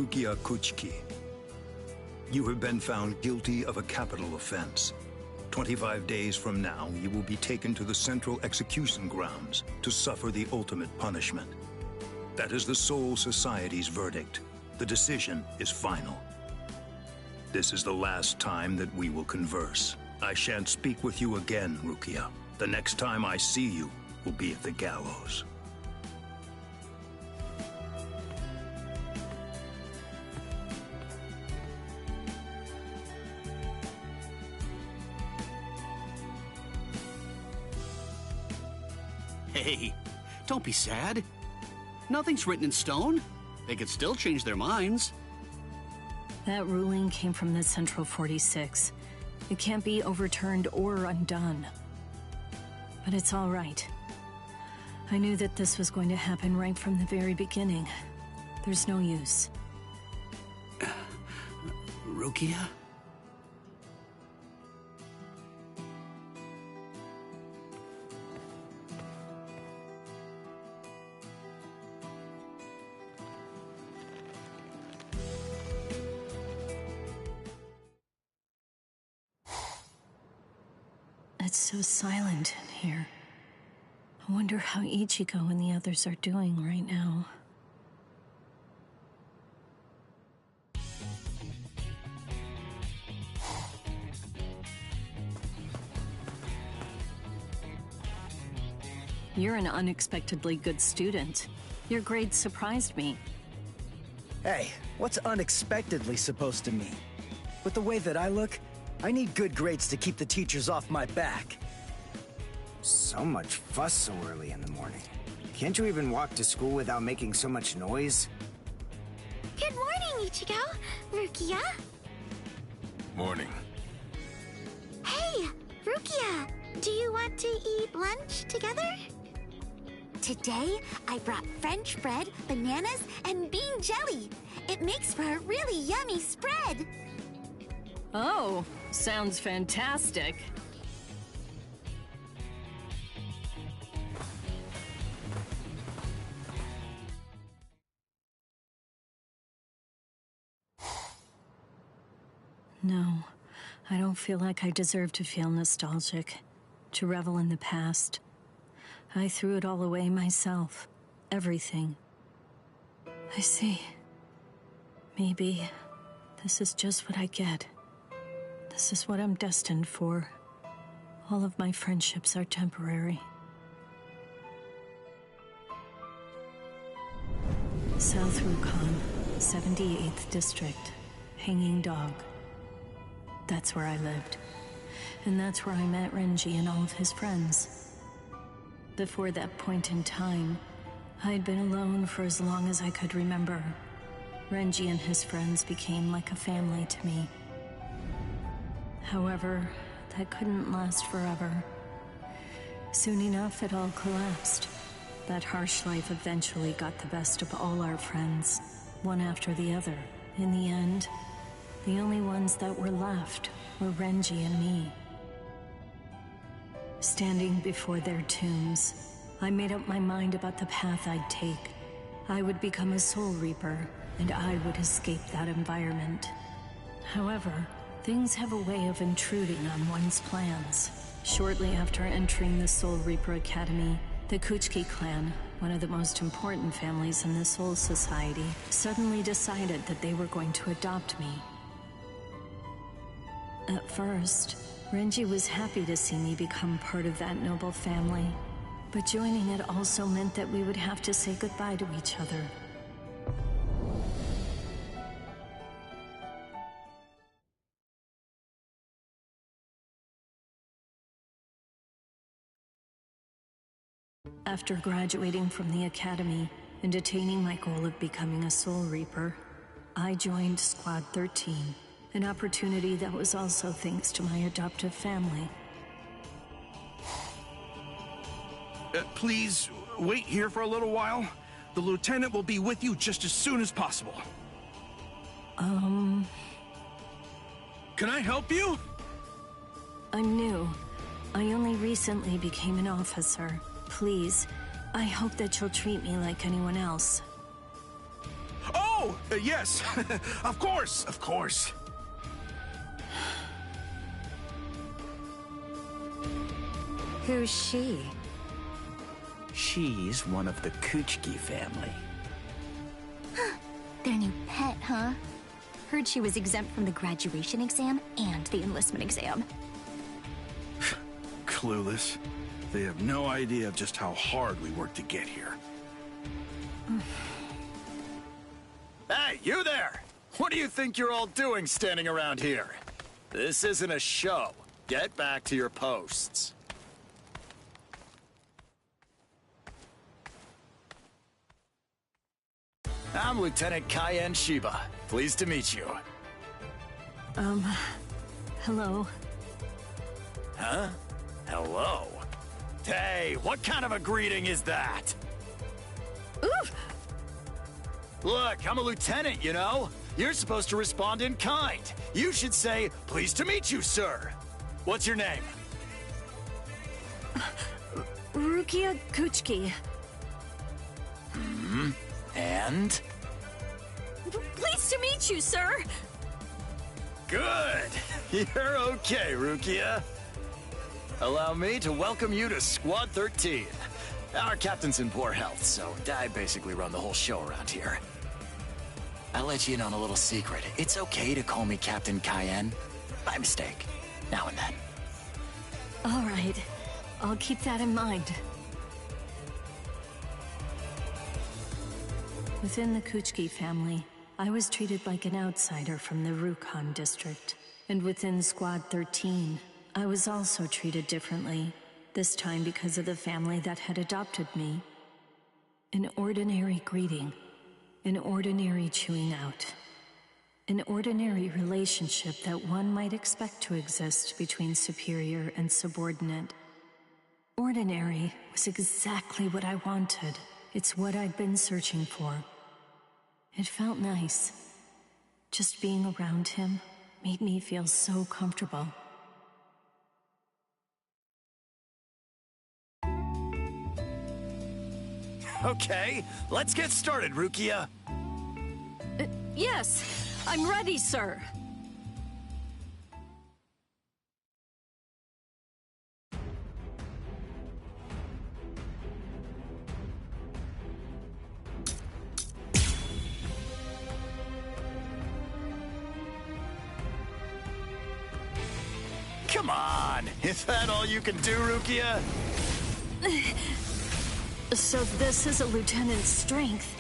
Rukia Kuchiki. You have been found guilty of a capital offense. 25 days from now, you will be taken to the Central Execution Grounds to suffer the ultimate punishment. That is the Soul Society's verdict. The decision is final. This is the last time that we will converse. I shan't speak with you again, Rukia. The next time I see you will be at the gallows. Hey, don't be sad. Nothing's written in stone. They could still change their minds. That ruling came from the Central 46. It can't be overturned or undone. But it's all right. I knew that this was going to happen right from the very beginning. There's no use. Rukia? It's so silent in here. I wonder how Ichigo and the others are doing right now. You're an unexpectedly good student. Your grades surprised me. Hey, what's unexpectedly supposed to mean? With the way that I look, I need good grades to keep the teachers off my back. So much fuss so early in the morning. Can't you even walk to school without making so much noise? Good morning, Ichigo. Rukia. Morning. Hey, Rukia. Do you want to eat lunch together? Today, I brought French bread, bananas, and bean jelly. It makes for a really yummy spread. Oh, sounds fantastic. No, I don't feel like I deserve to feel nostalgic, to revel in the past. I threw it all away myself, everything. I see. Maybe this is just what I get. This is what I'm destined for. All of my friendships are temporary. South Rukon, 78th District, Hanging Dog. That's where I lived. And that's where I met Renji and all of his friends. Before that point in time, I'd been alone for as long as I could remember. Renji and his friends became like a family to me. However, that couldn't last forever. Soon enough, it all collapsed. That harsh life eventually got the best of all our friends, one after the other. In the end, the only ones that were left were Renji and me. Standing before their tombs, I made up my mind about the path I'd take. I would become a Soul Reaper, and I would escape that environment. However, things have a way of intruding on one's plans. Shortly after entering the Soul Reaper Academy, the Kuchiki clan, one of the most important families in the Soul Society, suddenly decided that they were going to adopt me. At first, Renji was happy to see me become part of that noble family, but joining it also meant that we would have to say goodbye to each other. After graduating from the academy and attaining my goal of becoming a Soul Reaper, I joined Squad 13, an opportunity that was also thanks to my adoptive family. Please, wait here for a little while. The lieutenant will be with you just as soon as possible. Can I help you? I'm new. I only recently became an officer. Please, I hope that you'll treat me like anyone else. Oh! Oh, yes. Of course, of course. Who's she? She's one of the Kuchiki family. Their new pet, huh? Heard she was exempt from the graduation exam and the enlistment exam. Clueless. They have no idea of just how hard we worked to get here. Hey, you there! What do you think you're all doing standing around here? This isn't a show. Get back to your posts. I'm Lieutenant Cayenne Shiba. Pleased to meet you. Hello. Huh? Hello? Hey, what kind of a greeting is that? Oof! Look, I'm a lieutenant, you know? You're supposed to respond in kind. You should say, pleased to meet you, sir. What's your name? Rukia Kuchiki. And? Pleased to meet you, sir! Good. You're okay, Rukia. Allow me to welcome you to Squad 13. Our captain's in poor health, so I basically run the whole show around here. I'll let you in on a little secret. It's okay to call me Captain Cayenne. By mistake. Now and then. All right. I'll keep that in mind. Within the Kuchiki family, I was treated like an outsider from the Rukon district. And within Squad 13, I was also treated differently, this time because of the family that had adopted me. An ordinary greeting, an ordinary chewing out, an ordinary relationship that one might expect to exist between superior and subordinate. Ordinary was exactly what I wanted. It's what I'd been searching for. It felt nice. Just being around him made me feel so comfortable. Okay, let's get started, Rukia. Yes, I'm ready, sir. Come on! Is that all you can do, Rukia? So this is a lieutenant's strength.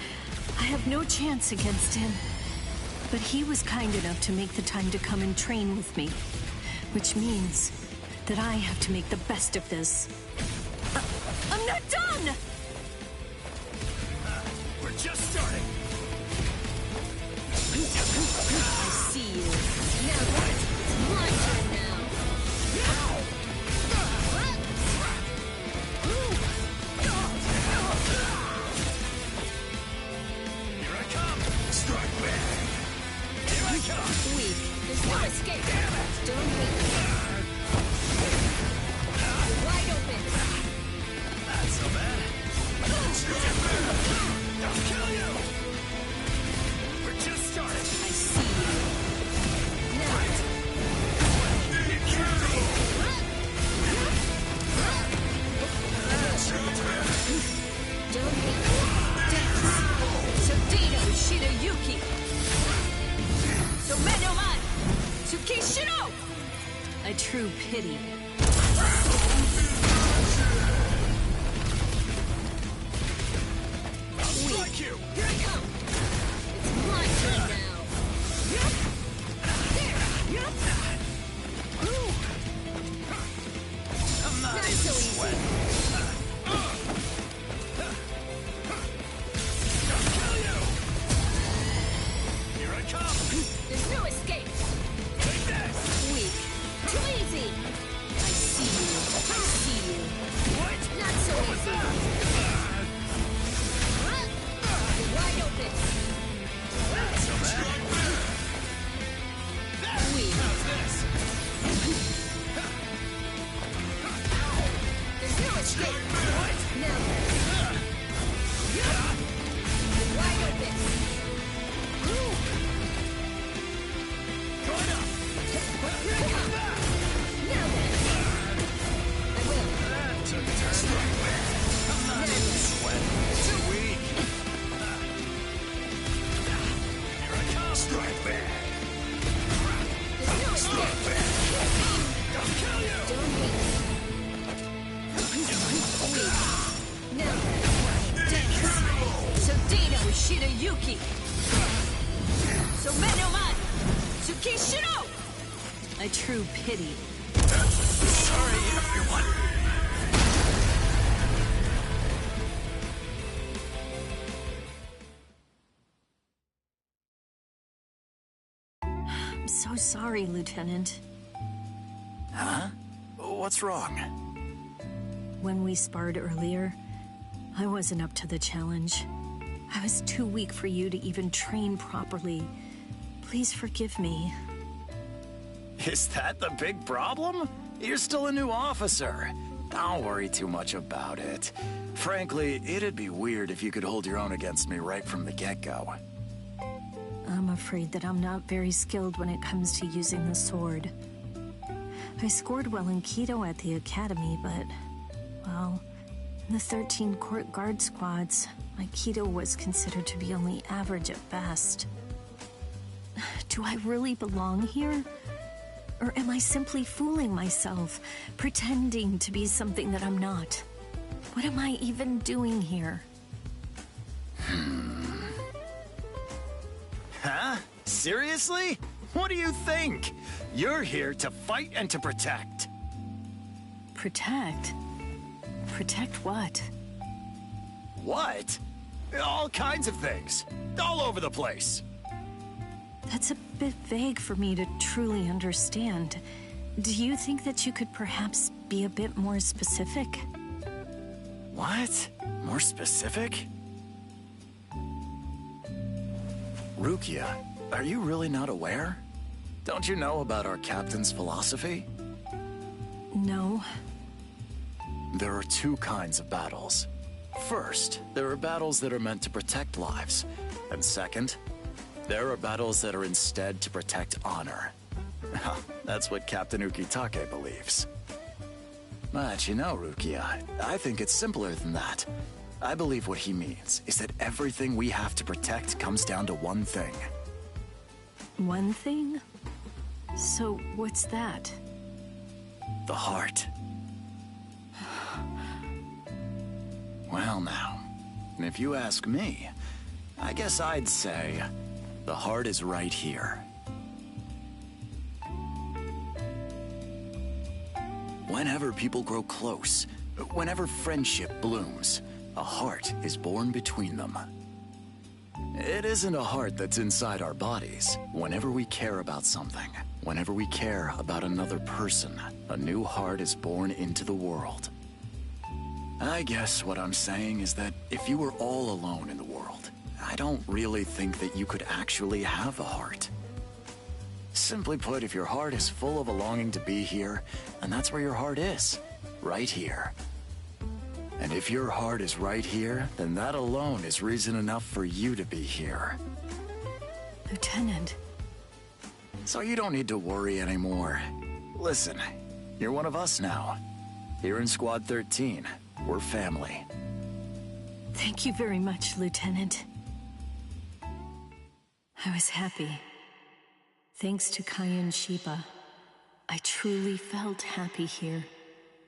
I have no chance against him. But he was kind enough to make the time to come and train with me. Which means that I have to make the best of this. I'm not done! We're just starting. I see you. Now what? It's my turn now. Here I come! Strike back! Here I come! Weak. There's no escape. Damn it! Don't hit me. You're wide open. Not so bad. I'll kill you! We're just starting. I see you. Now. Don't hit me. Dance. Sodino Shirayuki. Domenoman. Tsukishiro. A true pity. I'll strike you! Here I come. It's my turn now. I'm not Not even so easy. sweating. I'll kill you! Here I come! There's no escape. Take this! Weak. Too easy. I see you. I see you. What? Not so easy. You're wide open. Not so bad. A true pity. Sorry, everyone. I'm so sorry, Lieutenant. Huh? What's wrong? When we sparred earlier, I wasn't up to the challenge. I was too weak for you to even train properly. Please forgive me. Is that the big problem? You're still a new officer. Don't worry too much about it. Frankly, it'd be weird if you could hold your own against me right from the get-go. I'm afraid that I'm not very skilled when it comes to using the sword. I scored well in Keto at the academy, but, well, in the 13 court guard squads, my Keto was considered to be only average at best. Do I really belong here? Or am I simply fooling myself, pretending to be something that I'm not? What am I even doing here? Huh? Seriously? What do you think? You're here to fight and to protect. Protect? Protect what? What? All kinds of things. All over the place. That's a bit vague for me to truly understand. Do you think that you could perhaps be a bit more specific? What? More specific? Rukia, are you really not aware? Don't you know about our captain's philosophy? No. There are two kinds of battles. First, there are battles that are meant to protect lives. And second, there are battles that are instead to protect honor. That's what Captain Ukitake believes. But you know, Rukia, I think it's simpler than that. I believe what he means is that everything we have to protect comes down to one thing. One thing? So what's that? The heart. Well now, if you ask me, I guess I'd say the heart is right here. Whenever people grow close, whenever friendship blooms, a heart is born between them. It isn't a heart that's inside our bodies. Whenever we care about something, whenever we care about another person, a new heart is born into the world. I guess what I'm saying is that if you were all alone in the world, I don't really think that you could actually have a heart. Simply put, if your heart is full of a longing to be here, then that's where your heart is, right here. And if your heart is right here, then that alone is reason enough for you to be here. Lieutenant. So you don't need to worry anymore. Listen, you're one of us now. Here in Squad 13, we're family. Thank you very much, Lieutenant. I was happy. Thanks to Kai and Shiba, I truly felt happy here.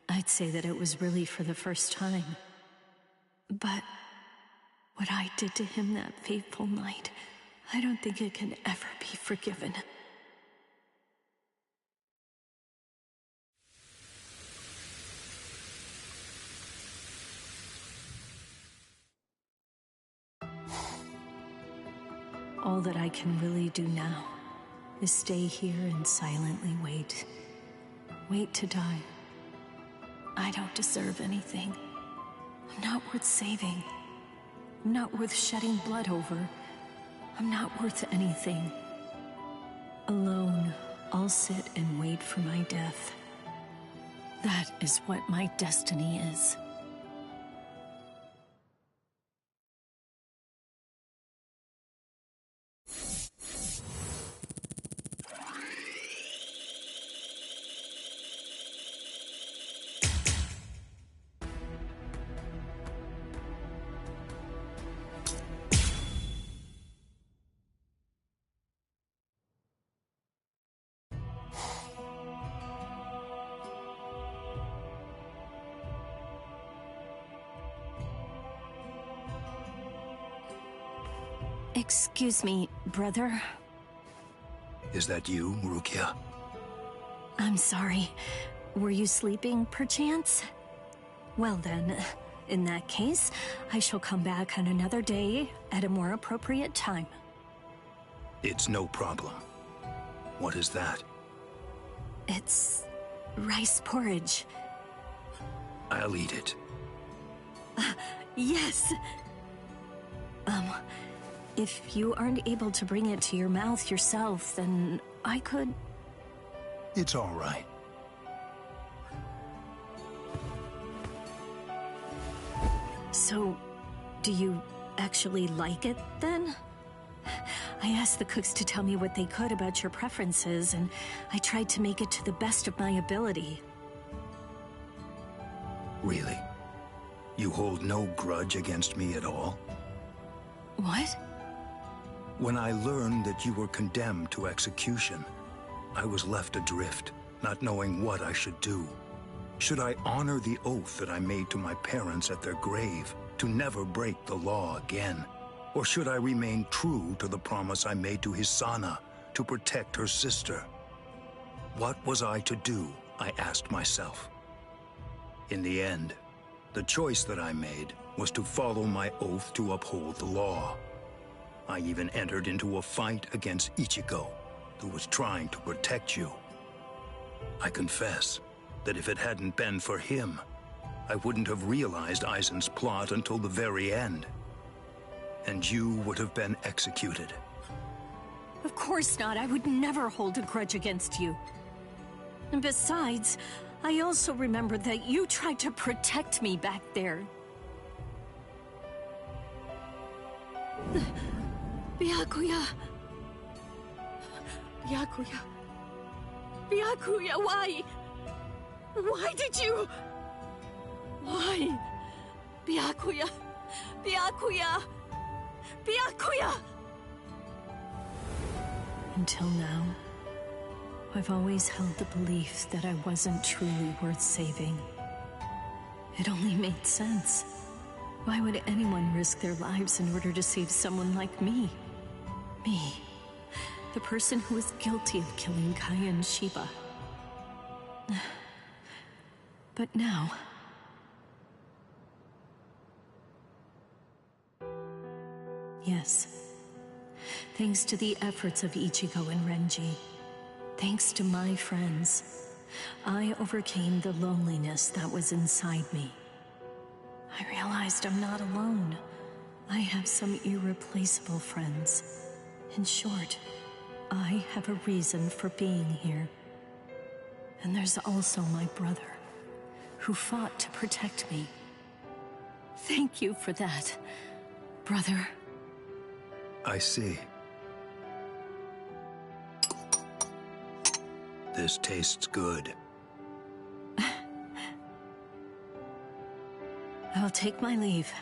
I'd say that it was really for the first time. But what I did to him that fateful night, I don't think it can ever be forgiven. All that I can really do now is stay here and silently wait. Wait to die. I don't deserve anything. I'm not worth saving. I'm not worth shedding blood over. I'm not worth anything. Alone, I'll sit and wait for my death. That is what my destiny is. Excuse me, brother. Is that you, Rukia? I'm sorry. Were you sleeping, perchance? Well then, in that case, I shall come back on another day at a more appropriate time. It's no problem. What is that? It's rice porridge. I'll eat it. Yes! If you aren't able to bring it to your mouth yourself, then I could... It's all right. So, do you actually like it, then? I asked the cooks to tell me what they could about your preferences, and I tried to make it to the best of my ability. Really? You hold no grudge against me at all? What? When I learned that you were condemned to execution, I was left adrift, not knowing what I should do. Should I honor the oath that I made to my parents at their grave, to never break the law again? Or should I remain true to the promise I made to Hisana, to protect her sister? What was I to do, I asked myself. In the end, the choice that I made was to follow my oath to uphold the law. I even entered into a fight against Ichigo, who was trying to protect you. I confess that if it hadn't been for him, I wouldn't have realized Aizen's plot until the very end. And you would have been executed. Of course not. I would never hold a grudge against you. And besides, I also remember that you tried to protect me back there. Byakuya! Byakuya! Byakuya, why? Why did you? Why? Byakuya! Byakuya! Byakuya! Until now, I've always held the belief that I wasn't truly worth saving. It only made sense. Why would anyone risk their lives in order to save someone like me? Me, the person who was guilty of killing Kaya and Shiba. But now... Yes. Thanks to the efforts of Ichigo and Renji, thanks to my friends, I overcame the loneliness that was inside me. I realized I'm not alone. I have some irreplaceable friends. In short, I have a reason for being here. And there's also my brother, who fought to protect me. Thank you for that, brother. I see. This tastes good. I'll take my leave.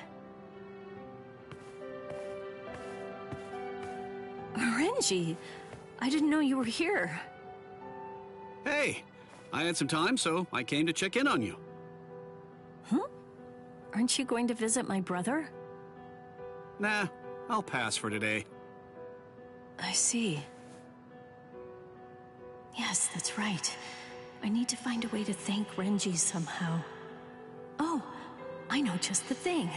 Renji, I didn't know you were here. Hey, I had some time, so I came to check in on you. Huh? Aren't you going to visit my brother? Nah, I'll pass for today. I see. Yes, that's right. I need to find a way to thank Renji somehow. Oh, I know just the thing.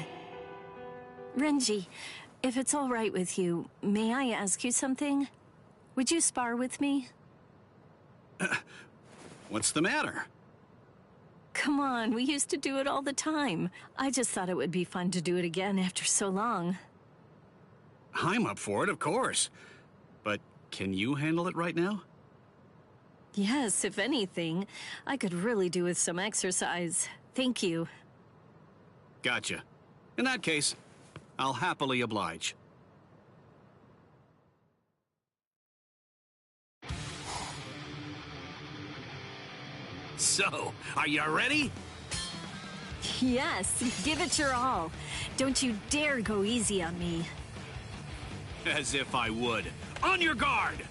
Renji, if it's all right with you, may I ask you something? Would you spar with me? What's the matter? Come on, we used to do it all the time. I just thought it would be fun to do it again after so long. I'm up for it, of course. But can you handle it right now? Yes, if anything, I could really do with some exercise. Thank you. Gotcha. In that case, I'll happily oblige. So, are you ready? Yes, give it your all. Don't you dare go easy on me. As if I would. On your guard!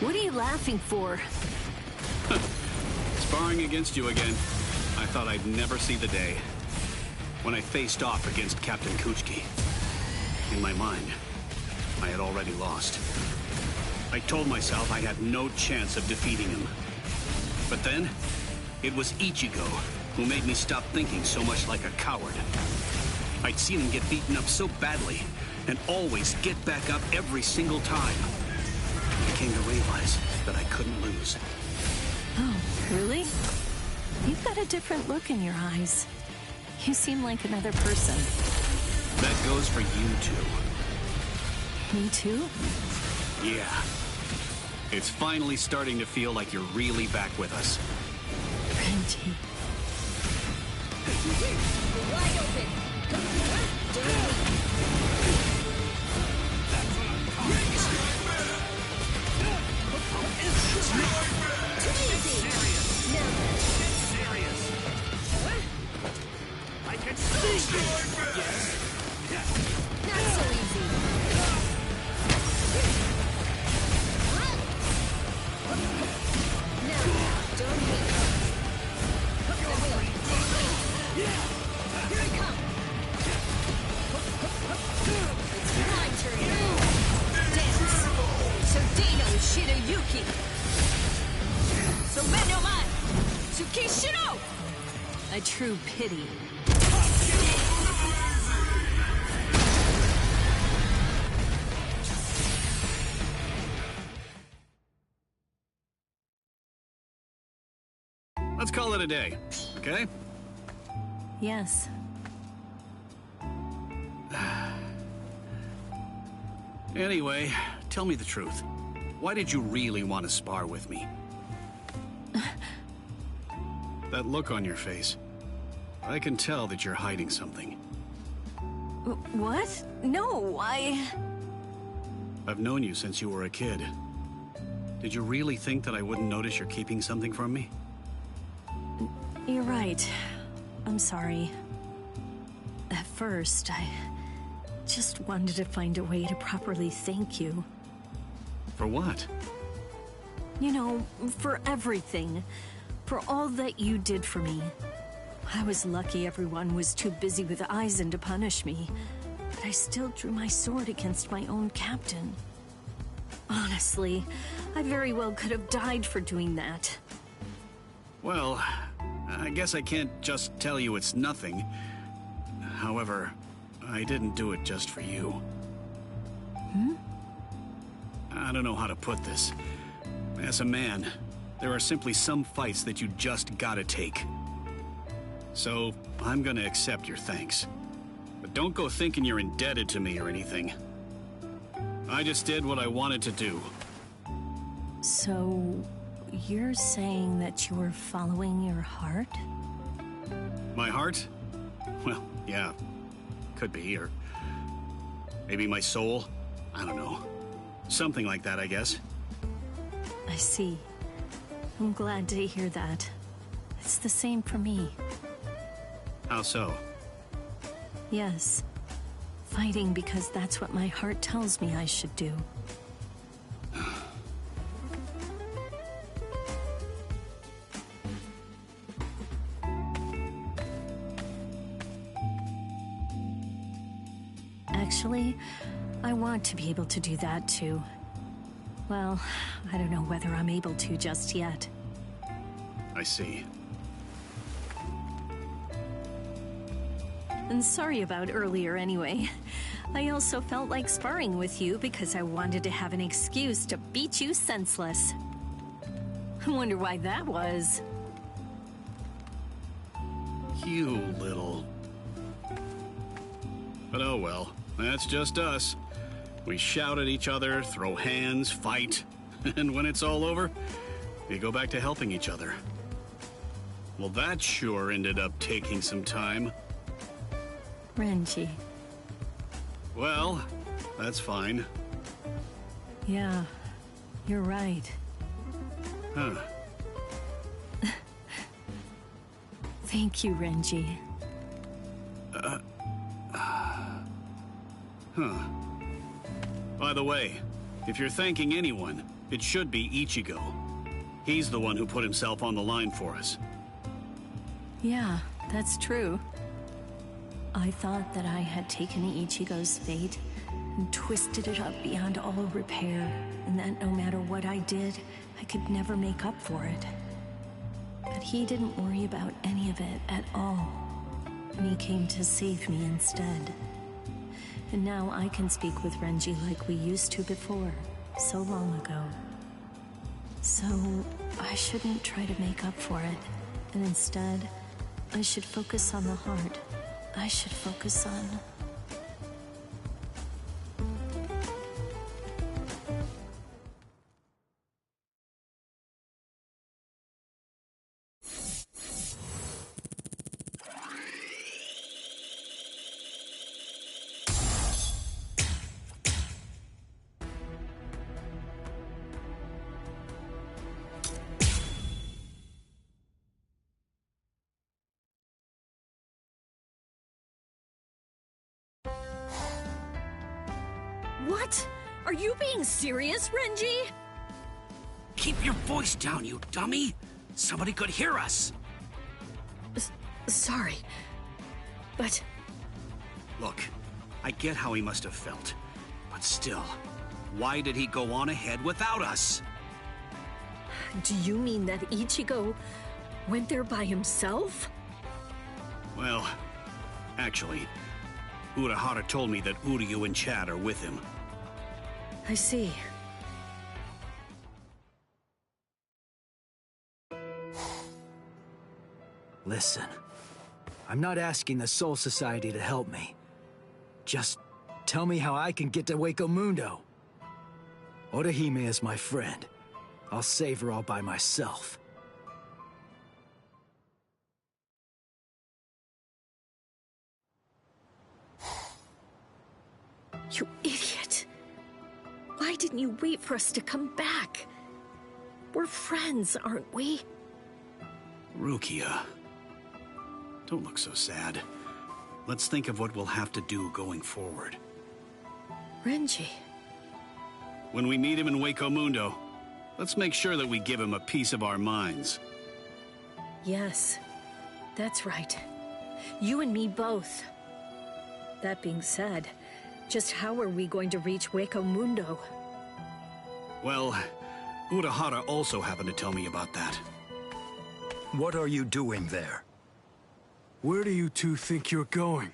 What are you laughing for? Sparring against you again. I thought I'd never see the day. When I faced off against Captain Kuchiki. In my mind, I had already lost. I told myself I had no chance of defeating him. But then, it was Ichigo who made me stop thinking so much like a coward. I'd seen him get beaten up so badly, and always get back up every single time. I came to realize that I couldn't lose. Oh, really? You've got a different look in your eyes. You seem like another person. That goes for you too. Me too? Yeah. It's finally starting to feel like you're really back with us. Renji. Wide open. Too easy. I can see you! Not so easy. Now, don't hit. Here I come. It's my turn. Dance. So Dino Shirayuki. So Menoman. Tsukishiro. A true pity. Let's call it a day, okay? Yes. Anyway, tell me the truth. Why did you really want to spar with me? That look on your face. I can tell that you're hiding something. What? No, I've known you since you were a kid. Did you really think that I wouldn't notice you're keeping something from me? You're right. I'm sorry. At first, I just wanted to find a way to properly thank you. For what? You know, for everything. For all that you did for me. I was lucky everyone was too busy with Aizen to punish me. But I still drew my sword against my own captain. Honestly, I very well could have died for doing that. Well, I guess I can't just tell you it's nothing. However, I didn't do it just for you. I don't know how to put this. As a man, there are simply some fights that you just gotta take. So, I'm gonna accept your thanks. But don't go thinking you're indebted to me or anything. I just did what I wanted to do. So, you're saying that you were following your heart? My heart? Well, yeah. Could be, or maybe my soul? I don't know. Something like that, I guess. I see. I'm glad to hear that. It's the same for me. How so? Yes. Fighting because that's what my heart tells me I should do. Actually, I want to be able to do that too. Well, I don't know whether I'm able to just yet. I see. And sorry about earlier anyway. I also felt like sparring with you because I wanted to have an excuse to beat you senseless. I wonder why that was. You little... But oh well, that's just us. We shout at each other, throw hands, fight, and when it's all over, we go back to helping each other. Well, that sure ended up taking some time. Renji. Well, that's fine. Yeah, you're right. Huh. Thank you, Renji. Huh. By the way, if you're thanking anyone, It should be Ichigo. He's the one who put himself on the line for us. Yeah, that's true. I thought that I had taken Ichigo's fate and twisted it up beyond all repair, and that no matter what I did, I could never make up for it. But he didn't worry about any of it at all, and he came to save me instead. And now I can speak with Renji like we used to before, so long ago. So, I shouldn't try to make up for it, and instead, I should focus on the heart. I should focus on... What? Are you being serious, Renji? Keep your voice down, you dummy! Somebody could hear us! Sorry, but... Look, I get how he must have felt, but still, why did he go on ahead without us? Do you mean that Ichigo went there by himself? Well, actually, Urahara told me that Uryu and Chad are with him. I see. Listen, I'm not asking the Soul Society to help me. Just tell me how I can get to Hueco Mundo. Orihime is my friend. I'll save her all by myself. You idiot! Why didn't you wait for us to come back? We're friends, aren't we? Rukia. Don't look so sad. Let's think of what we'll have to do going forward. Renji. When we meet him in Hueco Mundo, let's make sure that we give him a piece of our minds. Yes, that's right. You and me both. That being said, just how are we going to reach Hueco Mundo? Well, Urahara also happened to tell me about that. What are you doing there? Where do you two think you're going?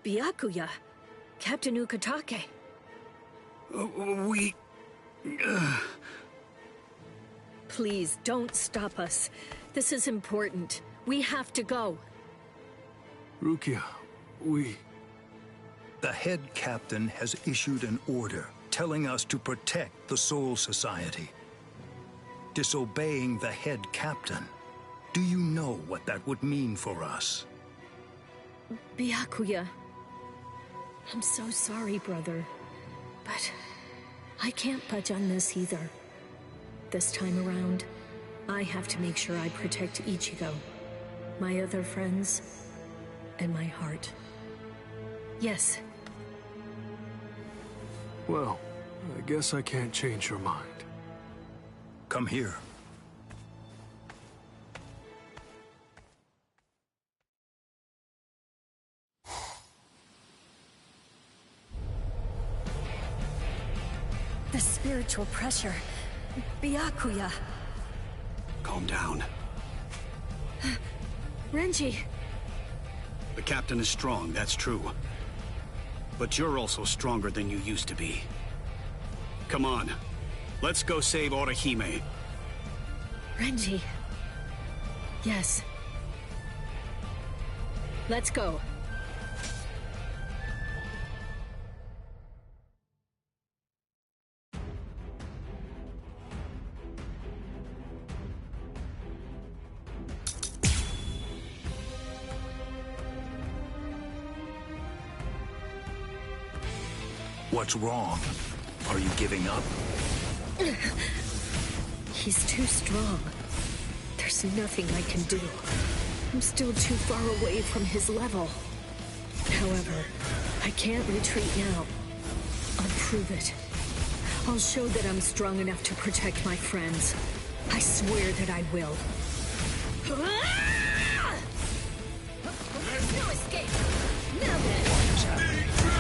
Byakuya, Captain Ukitake. We... Please, don't stop us. This is important. We have to go. Rukia, we... The head captain has issued an order telling us to protect the Soul Society. Disobeying the head captain. Do you know what that would mean for us? Byakuya. I'm so sorry, brother. But I can't budge on this either. This time around, I have to make sure I protect Ichigo, my other friends, and my heart. Yes. Well, I guess I can't change your mind. Come here. The spiritual pressure. Byakuya. Calm down. Renji. The captain is strong, that's true. But you're also stronger than you used to be. Come on. Let's go save Orihime. Renji. Yes. Let's go. What's wrong? Are you giving up? He's too strong. There's nothing I can do. I'm still too far away from his level. However, I can't retreat now. I'll prove it. I'll show that I'm strong enough to protect my friends. I swear that I will. There's no escape! Now then!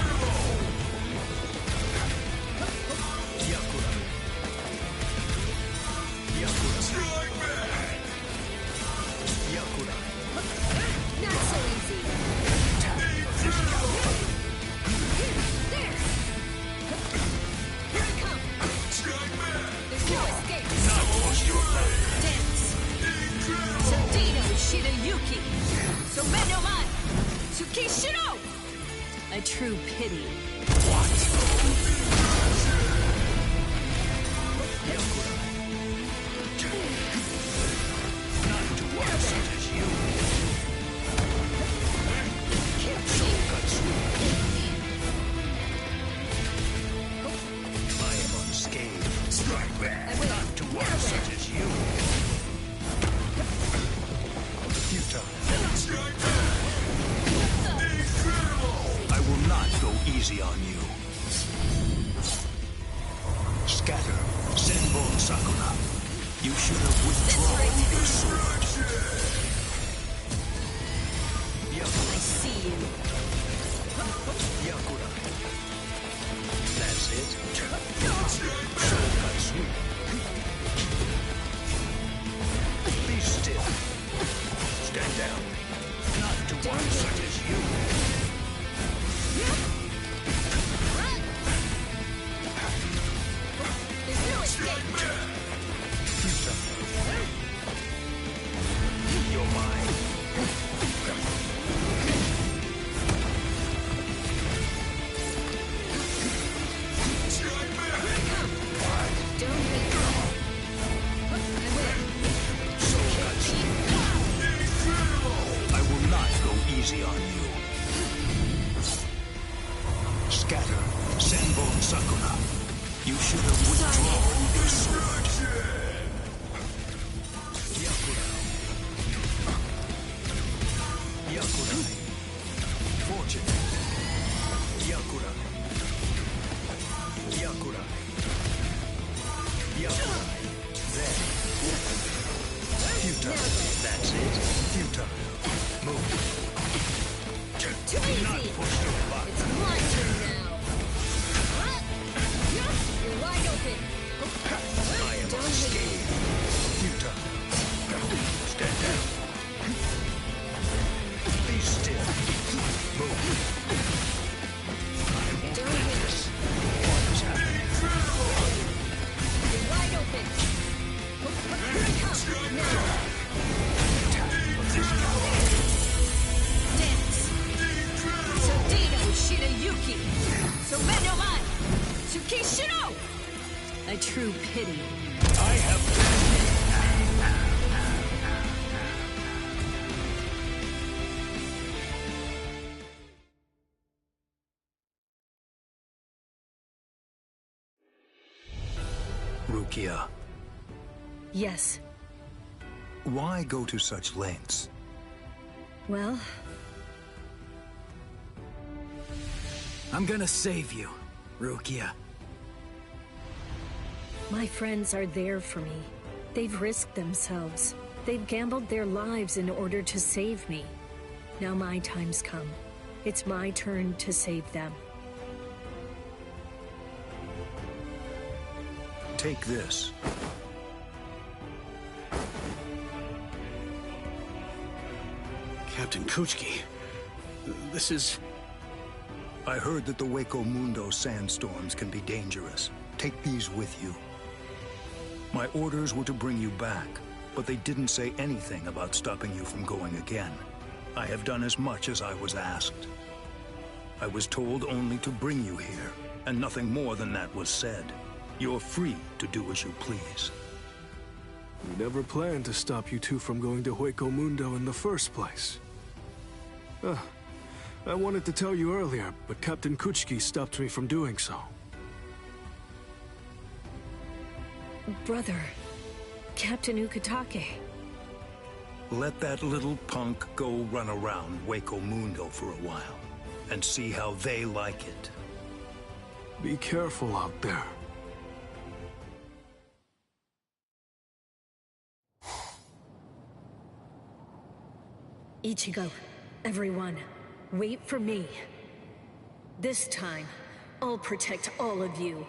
Not so easy. There! Here I come! There's no escape! Dance! Sodino Shirayuki! Someno Mai! Tsukishiro! A true pity. I will not go easy on you. Scatter, Senbon Sakura. You should have withdrawn your sword. I see you. Yakura. That's it. Shokatsu. Be still. Stand down. Not to one such as you. There's no escape. You're mine. Don't hate me. I will. I will not go easy on you. Scatter, Senbon Sakura. You should have withdrawn your sword. Yakura. Yakura. Fortune. Yakura. Yakura. Yakura. There. Futile. That's it. Futile. Move. Too easy. Not push your luck. It's my turn now. You're wide open. I am Don't unscathed. Futile. Stand down. Be still. Move. I won't Don't let hit. this. What is happening? You're wide open. Here I come. Now. Attack of this power. Dance. Sodino Shirayuki. Someno Mai. Tsukishiro. A true pity. I have Rukia, Yes. why go to such lengths? Well, I'm gonna save you, Rukia. my friends are there for me. They've risked themselves. They've gambled their lives in order to save me. Now my time's come. It's my turn to save them. Take this. Captain Kuchki, this is... I heard that the Hueco Mundo sandstorms can be dangerous. Take these with you. My orders were to bring you back, but they didn't say anything about stopping you from going again. I have done as much as I was asked. I was told only to bring you here, and nothing more than that was said. You're free to do as you please. We never planned to stop you two from going to Hueco Mundo in the first place. I wanted to tell you earlier, but Captain Kuchki stopped me from doing so. Brother, Captain Ukitake. Let that little punk go run around Hueco Mundo for a while, and see how they like it. Be careful out there. Ichigo, everyone, wait for me. This time, I'll protect all of you.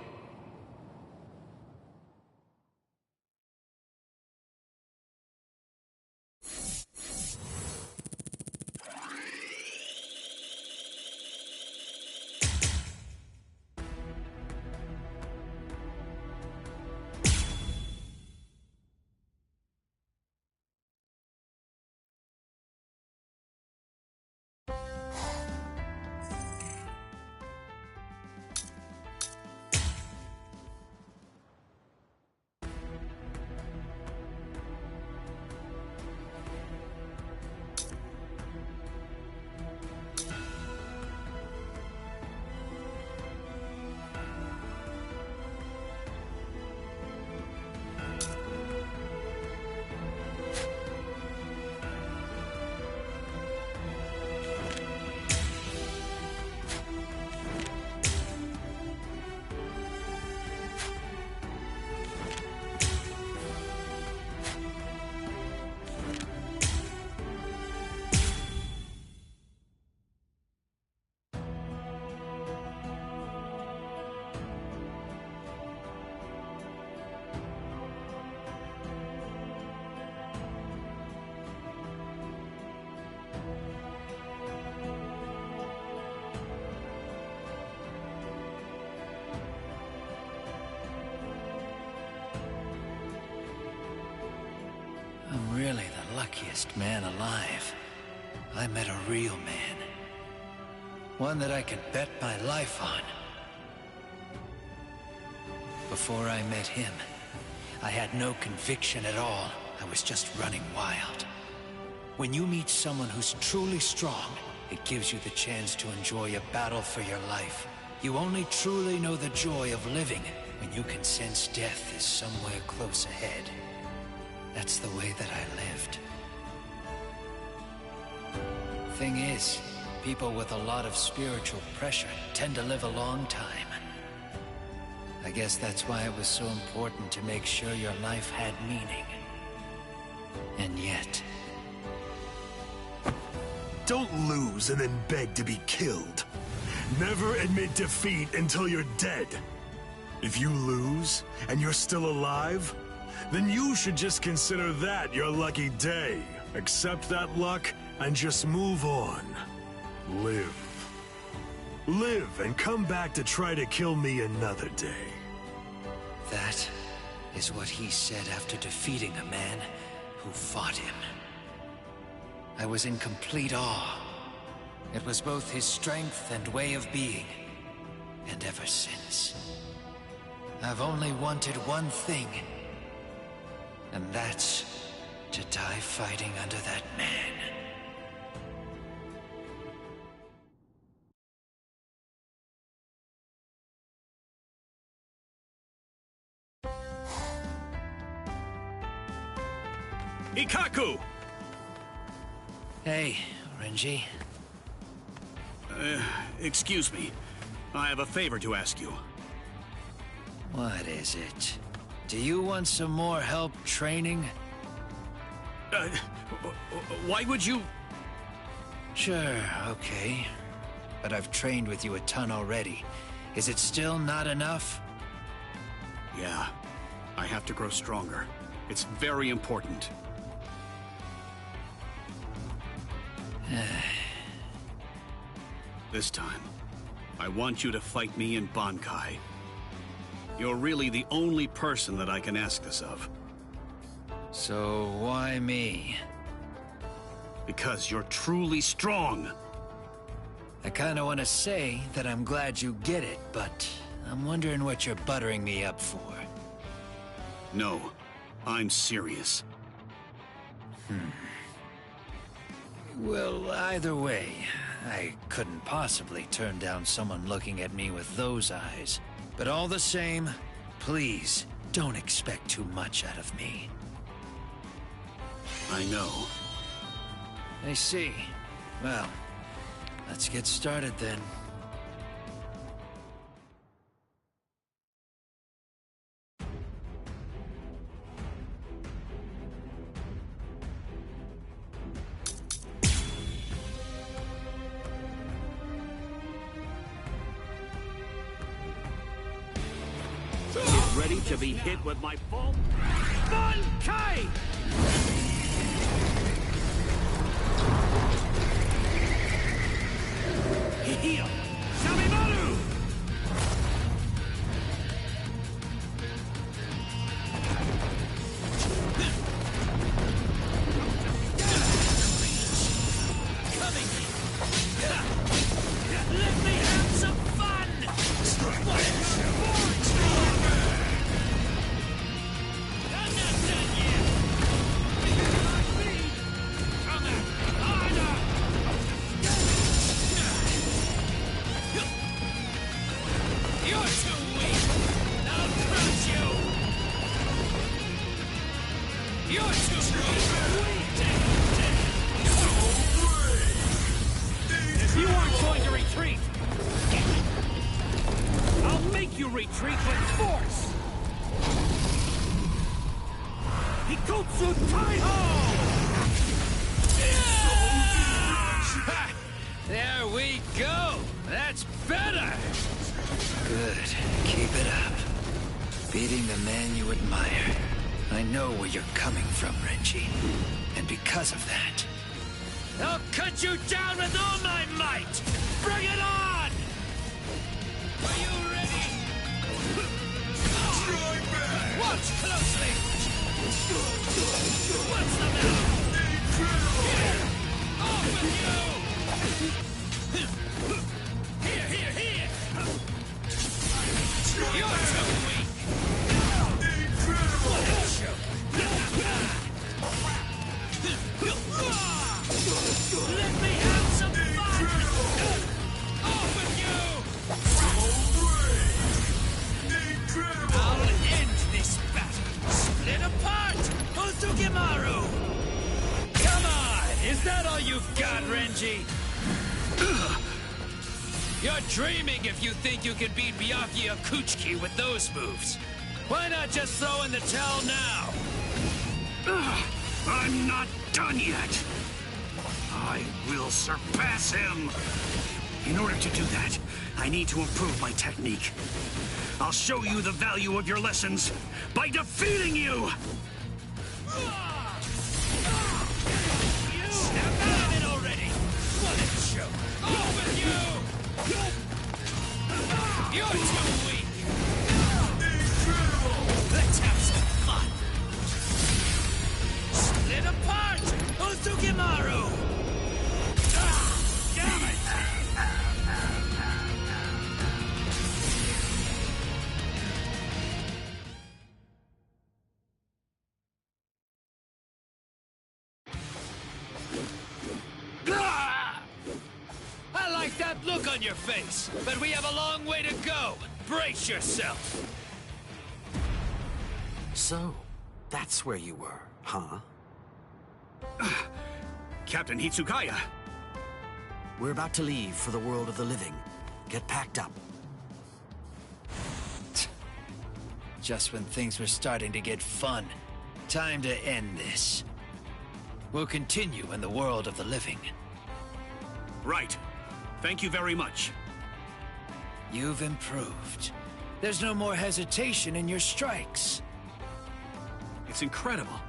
I'm really the luckiest man alive. I met a real man. One that I could bet my life on. Before I met him, I had no conviction at all. I was just running wild. When you meet someone who's truly strong, it gives you the chance to enjoy a battle for your life. You only truly know the joy of living when you can sense death is somewhere close ahead. That's the way that I lived. Thing is, people with a lot of spiritual pressure tend to live a long time. I guess that's why it was so important to make sure your life had meaning. And yet... Don't lose and then beg to be killed. Never admit defeat until you're dead. If you lose and you're still alive, then you should just consider that your lucky day. Accept that luck and just move on. Live. Live and come back to try to kill me another day. That is what he said after defeating a man who fought him. I was in complete awe. It was both his strength and way of being. And ever since, I've only wanted one thing. And that's to die fighting under that man. Ikaku! Hey, Renji. Excuse me. I have a favor to ask you. What is it? Do you want some more help training? Why would you... Sure, okay. But I've trained with you a ton already. Is it still not enough? Yeah. I have to grow stronger. It's very important. This time, I want you to fight me in Bankai. You're really the only person that I can ask this of. So why me? Because you're truly strong. I kinda wanna say that I'm glad you get it, but I'm wondering what you're buttering me up for. No, I'm serious. Well, either way, I couldn't possibly turn down someone looking at me with those eyes. But all the same, please, don't expect too much out of me. I know. I see. Well, let's get started then. Ready to be hit with my full... Bankai! Hihio! Shamimaru! Let me have some fun! I'm not done yet! Come at me harder! You're too weak! I'll crush you! You're too weak! If you aren't going to retreat, I'll make you retreat with force! Hikotsu Taiho! Ha! There we go! That's better! Good. Keep it up. Beating the man you admire. I know where you're coming from, Renji. And because of that... I'll cut you down with all my might! Bring it on! Are you ready? Strike back! Watch closely! What's the matter? Here! Off with you! Here, here, here! You're too weak! What a show! Let me have some fun! Off with you! I'll end this battle! Split apart! Ozukimaru! Come on! Is that all you've got, Renji? You're dreaming if you think you can beat Miyaki Okuchiki with those moves. Why not just throw in the towel now? I'm not done yet! I will surpass him! In order to do that, I need to improve my technique. I'll show you the value of your lessons by defeating you! You snap out of it already! What a joke! Off with you! You're too weak! Let's have some fun! Split apart! Ozukimaru! Damn it! I like that look on your face, but we have a long way to go. Brace yourself. So, that's where you were, huh? Captain Hitsugaya. We're about to leave for the world of the living. Get packed up. Just when things were starting to get fun. Time to end this. We'll continue in the world of the living. Right. Thank you very much. You've improved. There's no more hesitation in your strikes. It's incredible.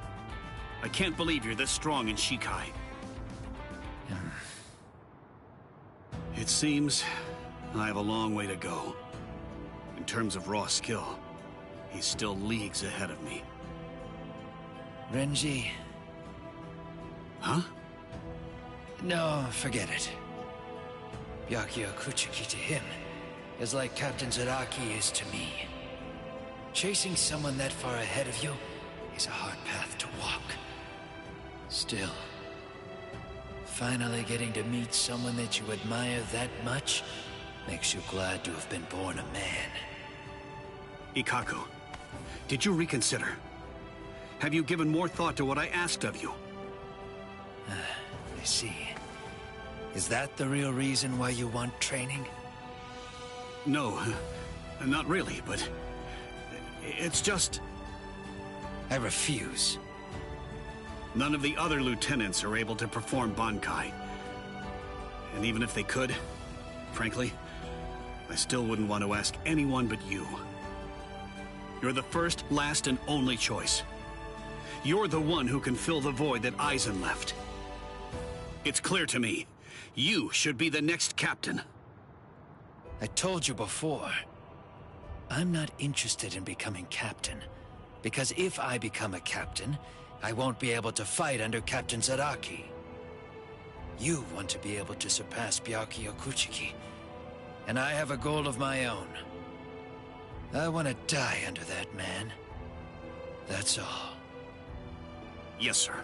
I can't believe you're this strong in Shikai. It seems I have a long way to go. In terms of raw skill, he's still leagues ahead of me. Renji... Huh? No, forget it. Byakuya Kuchiki to him is like Captain Zaraki is to me. Chasing someone that far ahead of you is a hard path to walk. Still, finally getting to meet someone that you admire that much makes you glad to have been born a man. Ikkaku, did you reconsider? Have you given more thought to what I asked of you? I see. Is that the real reason why you want training? No, not really, but... it's just... I refuse. None of the other lieutenants are able to perform Bankai. And even if they could, frankly, I still wouldn't want to ask anyone but you. You're the first, last, and only choice. You're the one who can fill the void that Aizen left. It's clear to me. You should be the next captain. I told you before. I'm not interested in becoming captain. Because if I become a captain, I won't be able to fight under Captain Zaraki. You want to be able to surpass Byakuya Kuchiki. And I have a goal of my own. I want to die under that man. That's all. Yes, sir.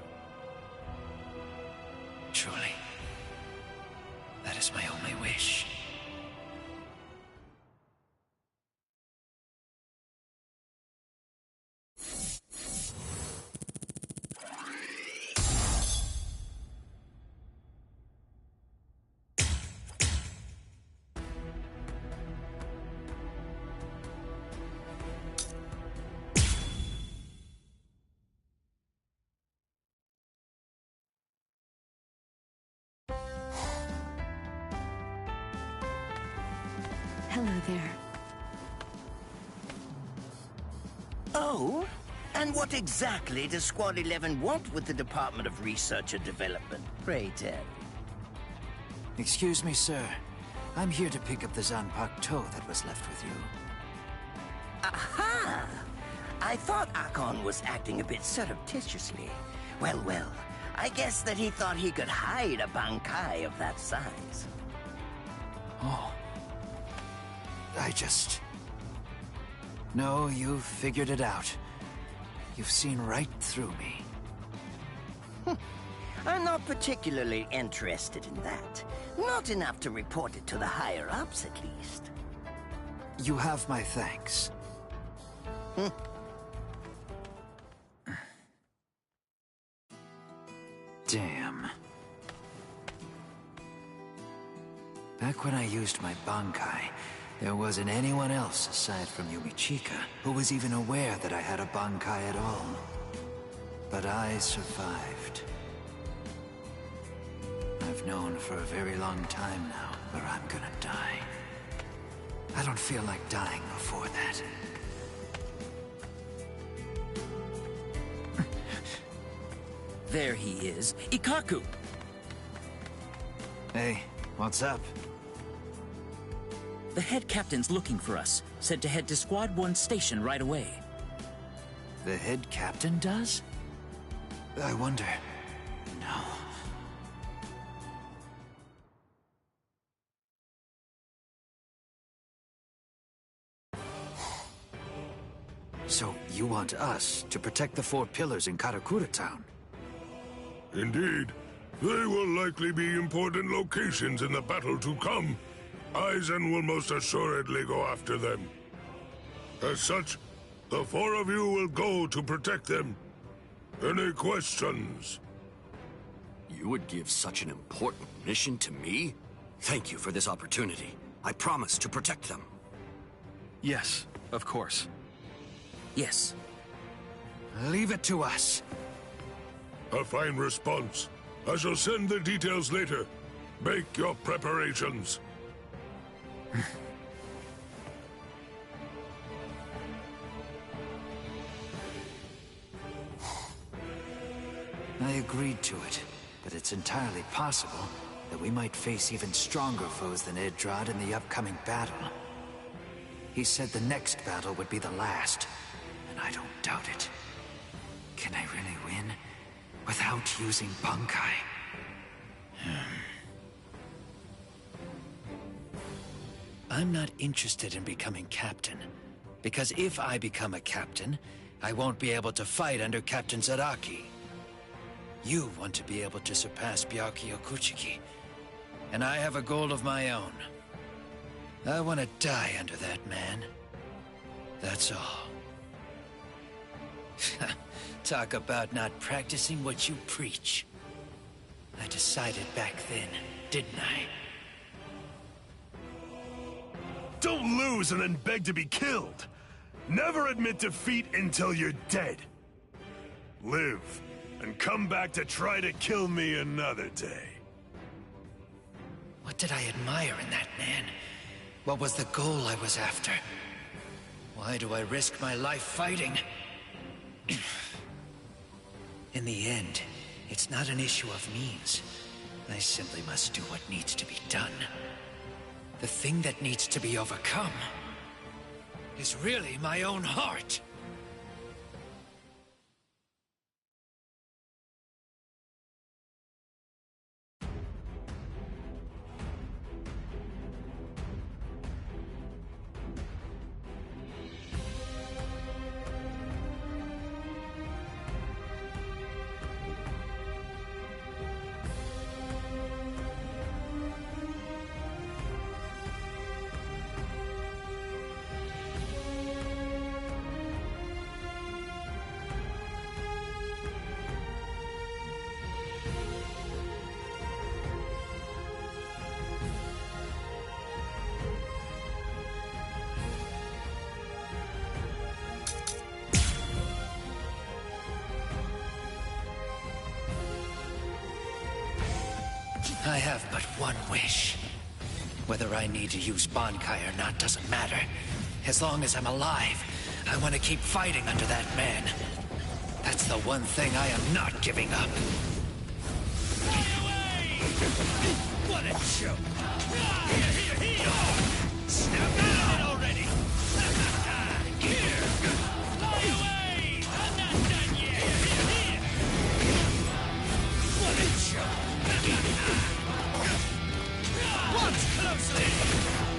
Truly. That is my only wish. Hello there. Oh? And what exactly does Squad 11 want with the Department of Research and Development, pray tell? Excuse me, sir. I'm here to pick up the Zanpakuto toe that was left with you. Aha! I thought Akon was acting a bit surreptitiously. Well, well, I guess that he thought he could hide a Bankai of that size. Oh. No, you've figured it out. You've seen right through me. I'm not particularly interested in that. Not enough to report it to the higher-ups, at least. You have my thanks. Damn. Back when I used my Bankai, there wasn't anyone else aside from Yumichika who was even aware that I had a Bankai at all. But I survived. I've known for a very long time now where I'm gonna die. I don't feel like dying before that. There he is. Ikaku! Hey, what's up? The head captain's looking for us. Said to head to Squad 1 station right away. The head captain does? I wonder... No. So, you want us to protect the 4 pillars in Karakura Town? Indeed. They will likely be important locations in the battle to come. Aizen will most assuredly go after them. As such, the 4 of you will go to protect them. Any questions? You would give such an important mission to me? Thank you for this opportunity. I promise to protect them. Yes, of course. Yes. Leave it to us. A fine response. I shall send the details later. Make your preparations. I agreed to it, but it's entirely possible that we might face even stronger foes than Edrad in the upcoming battle. He said the next battle would be the last, and I don't doubt it. Can I really win without using Bankai? I'm not interested in becoming captain, because if I become a captain, I won't be able to fight under Captain Zaraki. You want to be able to surpass Byakuya Kuchiki, and I have a goal of my own. I want to die under that man. That's all. Talk about not practicing what you preach. I decided back then, didn't I? Don't lose and then beg to be killed. Never admit defeat until you're dead. Live, and come back to try to kill me another day. What did I admire in that man? What was the goal I was after? Why do I risk my life fighting? In the end, it's not an issue of means. I simply must do what needs to be done. The thing that needs to be overcome is really my own heart. I have but one wish. Whether I need to use Bankai or not doesn't matter. As long as I'm alive, I want to keep fighting under that man. That's the one thing I am not giving up. Fly away! What a joke! Here! Snap out of it already! Here! Fly away! I'm not done yet! Here! What a joke! Watch closely!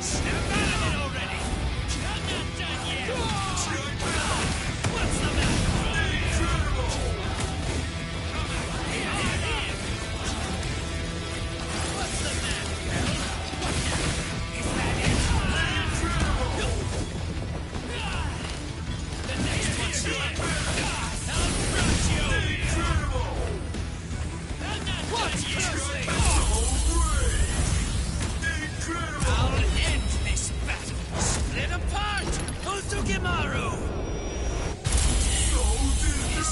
Snap out of it already! I'm not done yet! What's the matter? Here! What's the matter? Is that it? The next one's here! I'll crush you! I'm not done yet! I'll end this battle! Split apart! Ozugimaru! Is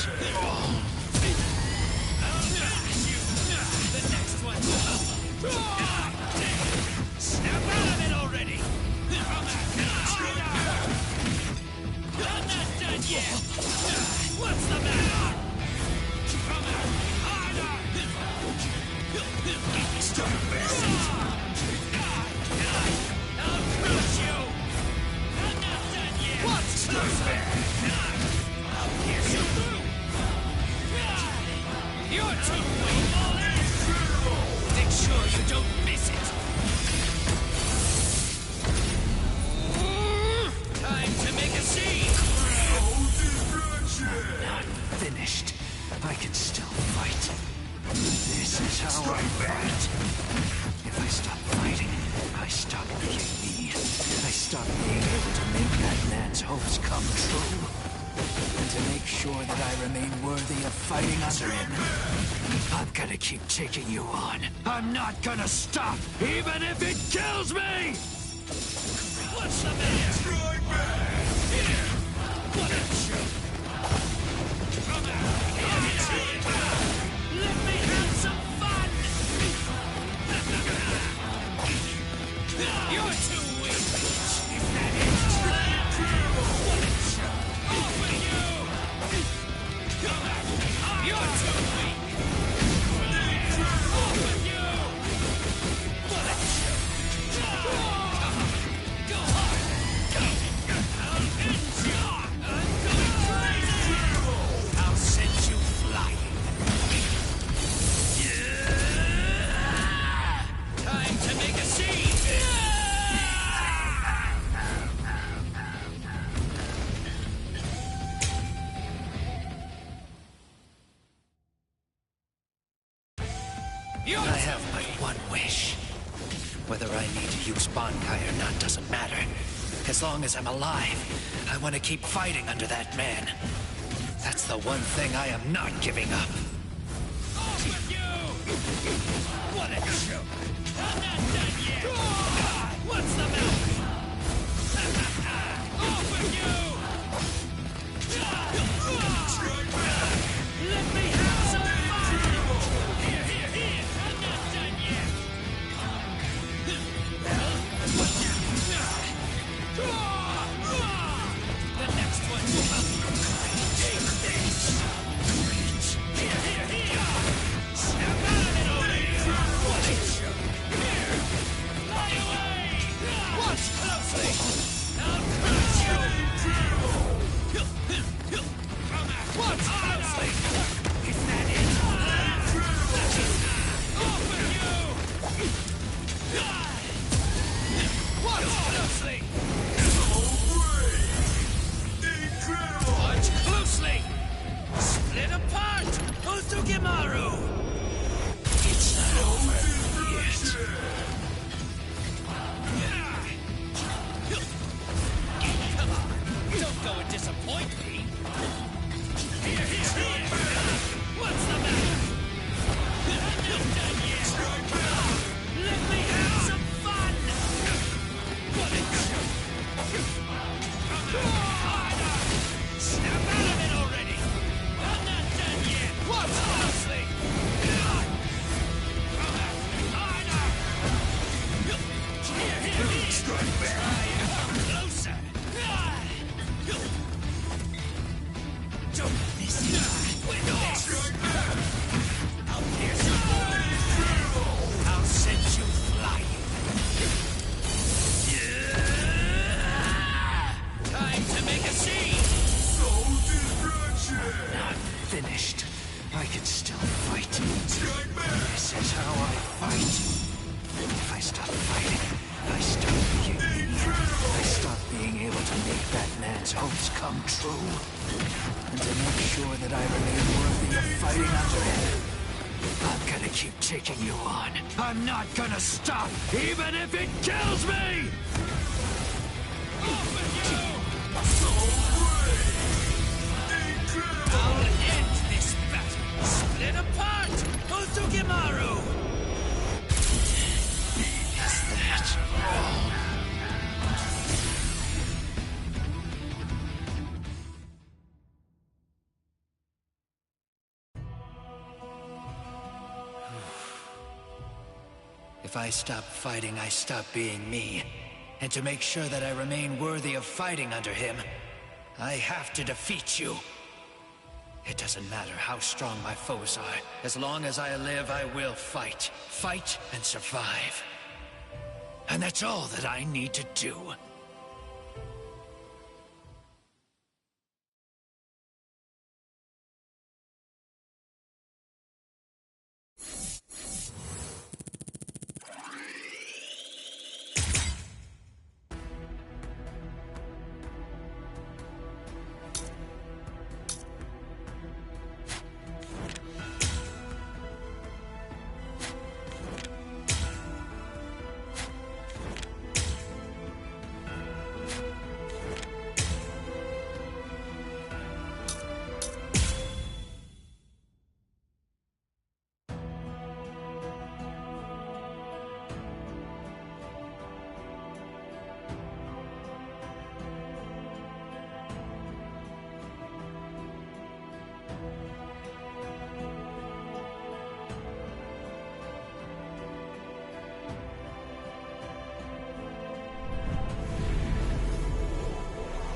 that all? I'll finish you! The next one's up! Snap out of it already! I'm not done yet! What's the matter? Stop messing! I'll crush you! I'm not done yet! What's the matter? I'll pierce you through! You're too weak! Make sure you don't miss it! Time to make a scene! Not finished. I can still fight. This is how I fight. If I stop fighting, I stop being me. I stop being able to make that man's hopes come true. And to make sure that I remain worthy of fighting under him, I'm gonna keep taking you on. I'm not gonna stop, even if it kills me! What's the matter? Here! What a joke! Let me have some fun! You're too weak! Is that it? What a joke! Over you! You're too weak! Over you! What a joke! Come on! Go hard! Go! I'll end you! I'm going crazy! I'll send you flying! Time to make a scene! I have but one wish. Whether I need to use Bankai or not doesn't matter. As long as I'm alive, I want to keep fighting under that man. That's the one thing I am not giving up. Off with you! What a joke! I'm not done yet! What's the matter? Off with you! Let me have some fun! Here! I'm not done yet! Well, closely! Watch closely! Split apart! Ozugimaru! It's not over yet. Come on, don't go and disappoint me. Here! What's the matter? I'm not done yet. Let me have some fun! What a snap out of it already! I'm not done yet! Watch closely! Here! Strike back! Closer! Don't miss me! With this! I'll pierce your body! I'll send you flying! Time to make a scene! Soul destruction! Not finished. I can still fight. This is how I fight. If I stop fighting, I stop being me. I stop being able to make that man's hopes come true. And to make sure that I remain worthy of fighting under him, I'm gonna keep taking you on. I'm not gonna stop, even if it kills me! I'll end this battle! Split apart! Ozugimaru! Is that all? If I stop fighting, I stop being me. And to make sure that I remain worthy of fighting under him, I have to defeat you. It doesn't matter how strong my foes are. As long as I live, I will fight. Fight and survive. And that's all that I need to do.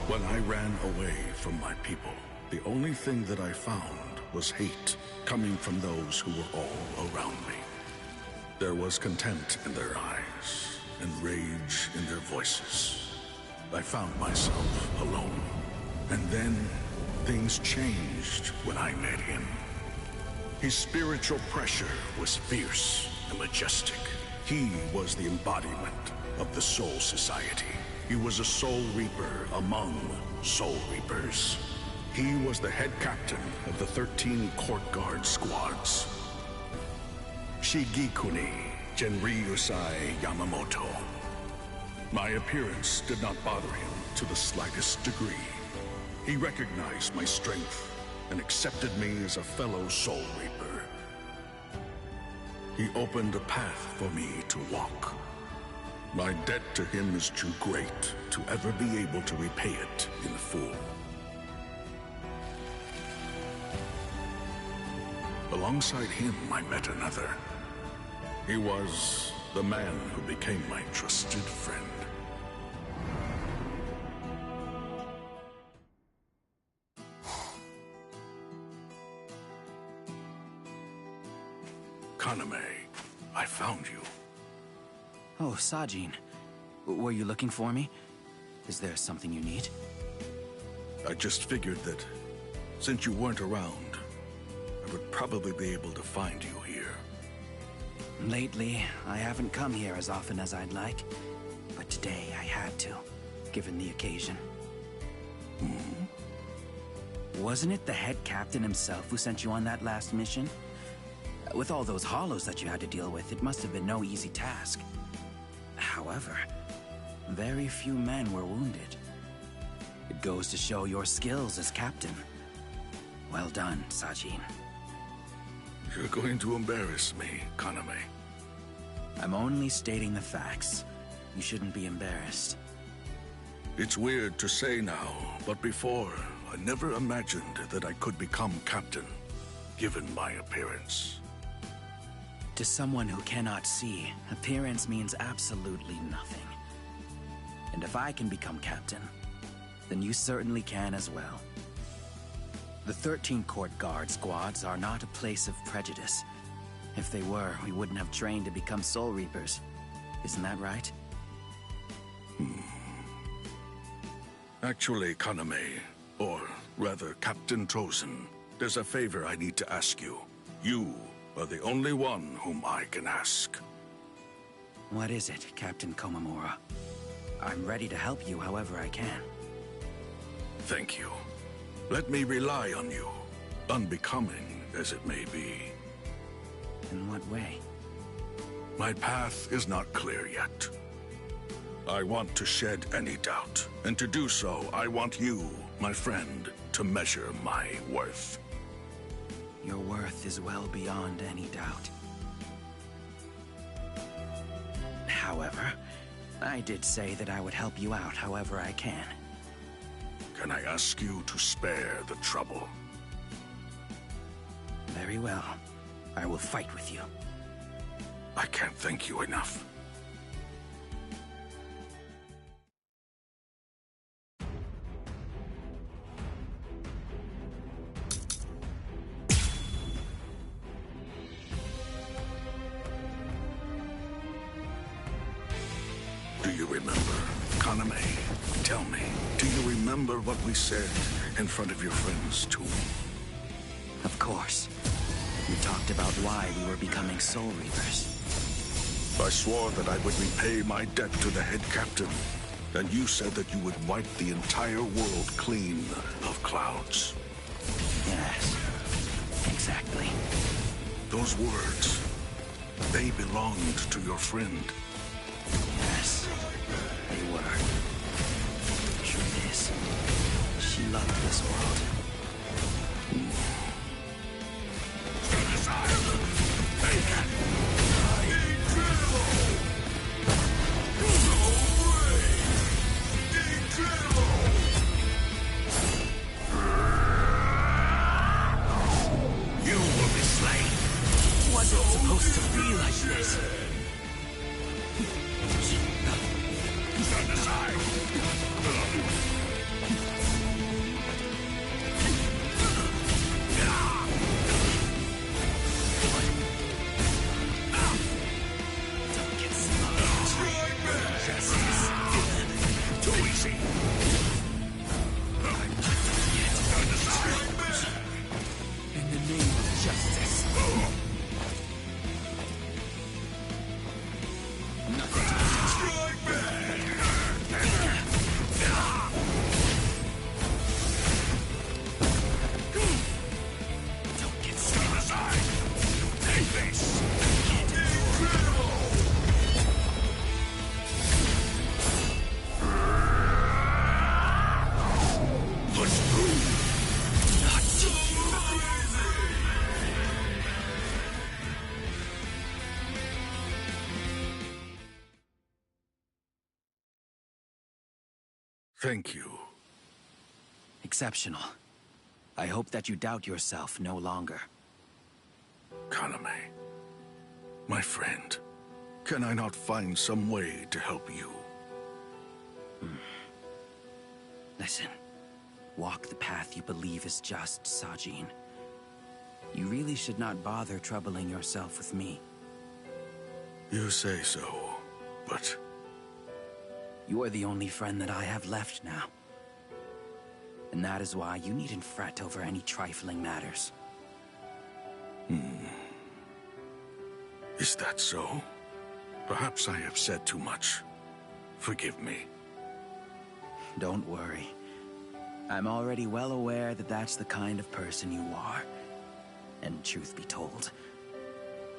When I ran away from my people, the only thing that I found was hate coming from those who were all around me. There was contempt in their eyes and rage in their voices. I found myself alone. And then things changed when I met him. His spiritual pressure was fierce and majestic. He was the embodiment of the Soul Society. He was a Soul Reaper among Soul Reapers. He was the head captain of the 13 Court Guard squads. Shigekuni Genryusai Yamamoto. My appearance did not bother him to the slightest degree. He recognized my strength and accepted me as a fellow Soul Reaper. He opened a path for me to walk. My debt to him is too great to ever be able to repay it in full. Alongside him, I met another. He was the man who became my trusted friend. Kaname, I found you. Oh, Sajin. Were you looking for me? Is there something you need? I just figured that since you weren't around, I would probably be able to find you here. Lately, I haven't come here as often as I'd like, but today I had had to, given the occasion. Wasn't it the head captain himself who sent you on that last mission? With all those hollows that you had to deal with, it must have been no easy task. However, very few men were wounded. It goes to show your skills as captain. Well done, Sajin. You're going to embarrass me, Kaname. I'm only stating the facts. You shouldn't be embarrassed. It's weird to say now, but before, I never imagined that I could become captain, given my appearance. To someone who cannot see, appearance means absolutely nothing. And if I can become captain, then you certainly can as well. The 13 Court Guard squads are not a place of prejudice. If they were, we wouldn't have trained to become Soul Reapers. Isn't that right? Actually, Kaname, or rather Captain Trozen, there's a favor I need to ask you. You are the only one whom I can ask. What is it, Captain Komamura? I'm ready to help you however I can. Thank you. Let me rely on you, unbecoming as it may be. In what way? My path is not clear yet. I want to shed any doubt, and to do so, I want you, my friend, to measure my worth. Your worth is well beyond any doubt. However, I did say that I would help you out however I can. Can I ask you to spare the trouble? Very well. I will fight with you. I can't thank you enough. Do you remember, Kaname? Tell me, do you remember what we said in front of your friend's tomb? Of course. We talked about why we were becoming Soul Reapers. I swore that I would repay my debt to the head captain, and you said that you would wipe the entire world clean of clouds. Yes, exactly. Those words, they belonged to your friend. Yes, they were. The truth is, she loved this world. You will be slain. Wasn't supposed to be like this. Stand aside. Don't get smart. Justice. Too easy. I'm not done yet. Stand aside. In the name of justice. Nothing to Don't get Stand aside. Take this. Push through. not you. Thank you. Exceptional. I hope that you doubt yourself no longer. Kaname, my friend, can I not find some way to help you? Listen, walk the path you believe is just, Sajin. You really should not bother troubling yourself with me. You say so, but You are the only friend that I have left now. And that is why you needn't fret over any trifling matters. Is that so? Perhaps I have said too much. Forgive me. Don't worry. I'm already well aware that that's the kind of person you are. And truth be told,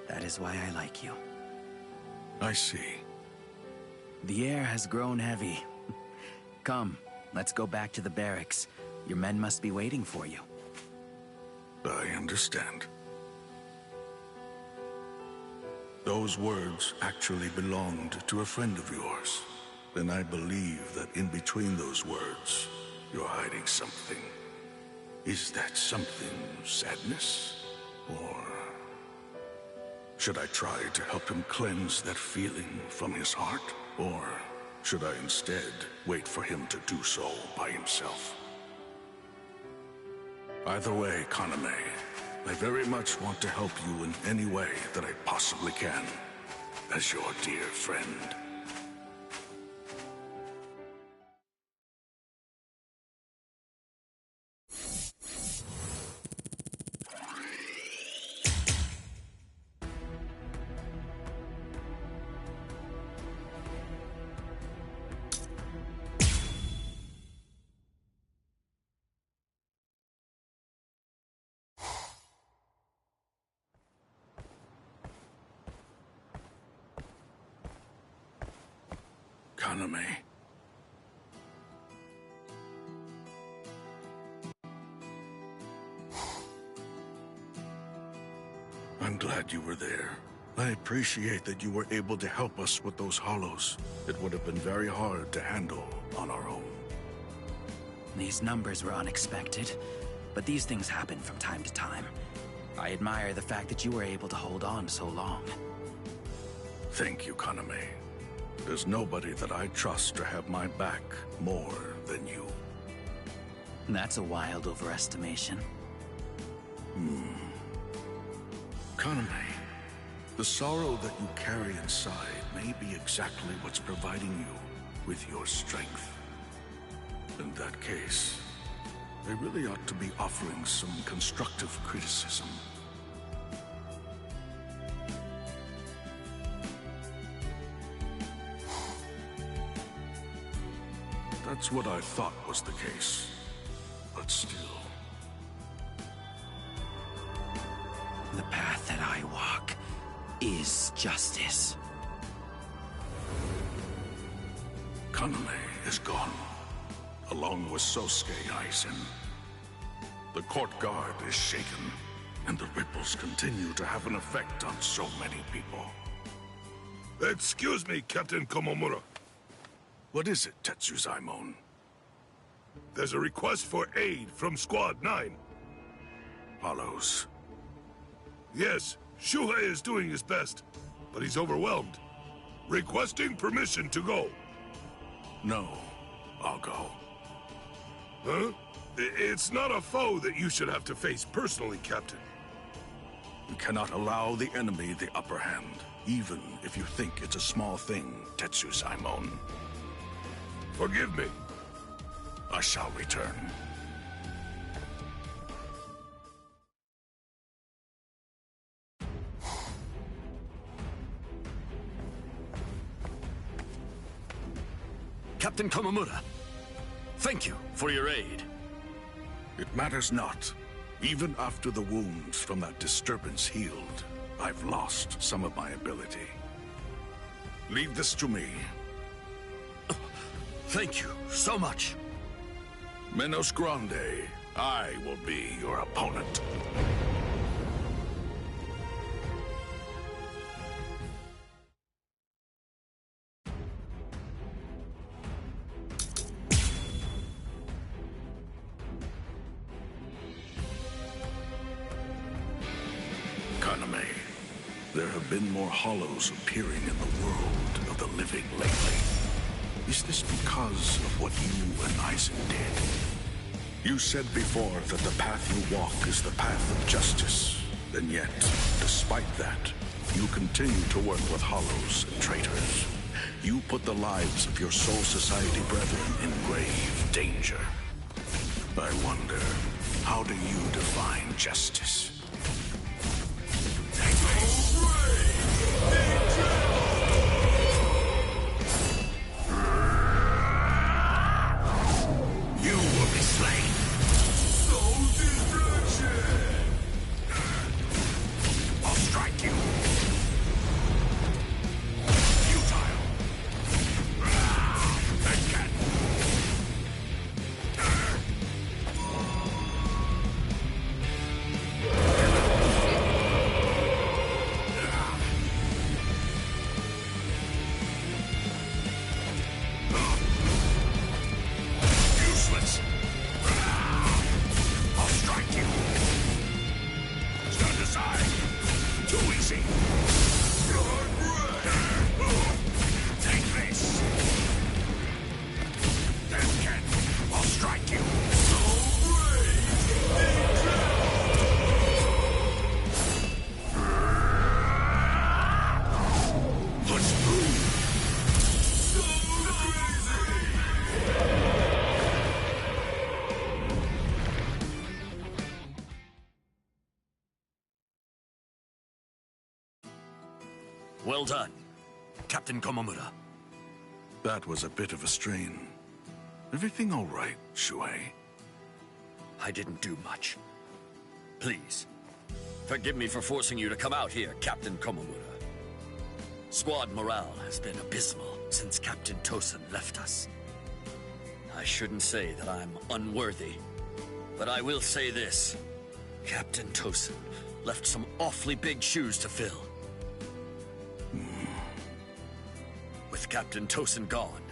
that is why I like you. I see. The air has grown heavy. Come, let's go back to the barracks. Your men must be waiting for you. I understand. Those words actually belonged to a friend of yours. Then I believe that in between those words, you're hiding something. Is that something sadness? Or should I try to help him cleanse that feeling from his heart? Or should I instead wait for him to do so by himself? Either way, Kaname, I very much want to help you in any way that I possibly can, as your dear friend. Kaname. I'm glad you were there. I appreciate that you were able to help us with those hollows. It would have been very hard to handle on our own. These numbers were unexpected, but these things happen from time to time. I admire the fact that you were able to hold on so long. Thank you, Kaname. There's nobody that I trust to have my back more than you. That's a wild overestimation. Kaname, the sorrow that you carry inside may be exactly what's providing you with your strength. In that case, I really ought to be offering some constructive criticism. That's what I thought was the case, but still. The path that I walk is justice. Kaname is gone, along with Sosuke Aizen. The court guard is shaken, and the ripples continue to have an effect on so many people. Excuse me, Captain Komomura. What is it, Tetsuzaimon? There's a request for aid from Squad 9. Hollows. Yes, Shuhei is doing his best, but he's overwhelmed. Requesting permission to go. No, I'll go. Huh? It's not a foe that you should have to face personally, Captain. You cannot allow the enemy the upper hand, even if you think it's a small thing, Tetsuzaimon. Forgive me. I shall return. Captain Komomura, thank you for your aid. It matters not. Even after the wounds from that disturbance healed, I've lost some of my ability. Leave this to me. Thank you so much. Menos Grande, I will be your opponent. Kaname, there have been more hollows appearing in the world of the living lately. Is this because of what you and Aizen did? You said before that the path you walk is the path of justice. And yet, despite that, you continue to work with hollows and traitors. You put the lives of your Soul Society brethren in grave danger. I wonder, how do you define justice? Well done, Captain Komamura. That was a bit of a strain. Everything all right, Shue? I didn't do much. Please, forgive me for forcing you to come out here, Captain Komamura. Squad morale has been abysmal since Captain Tosin left us. I shouldn't say that I'm unworthy, but I will say this. Captain Tosin left some awfully big shoes to fill. With Captain Tosin gone,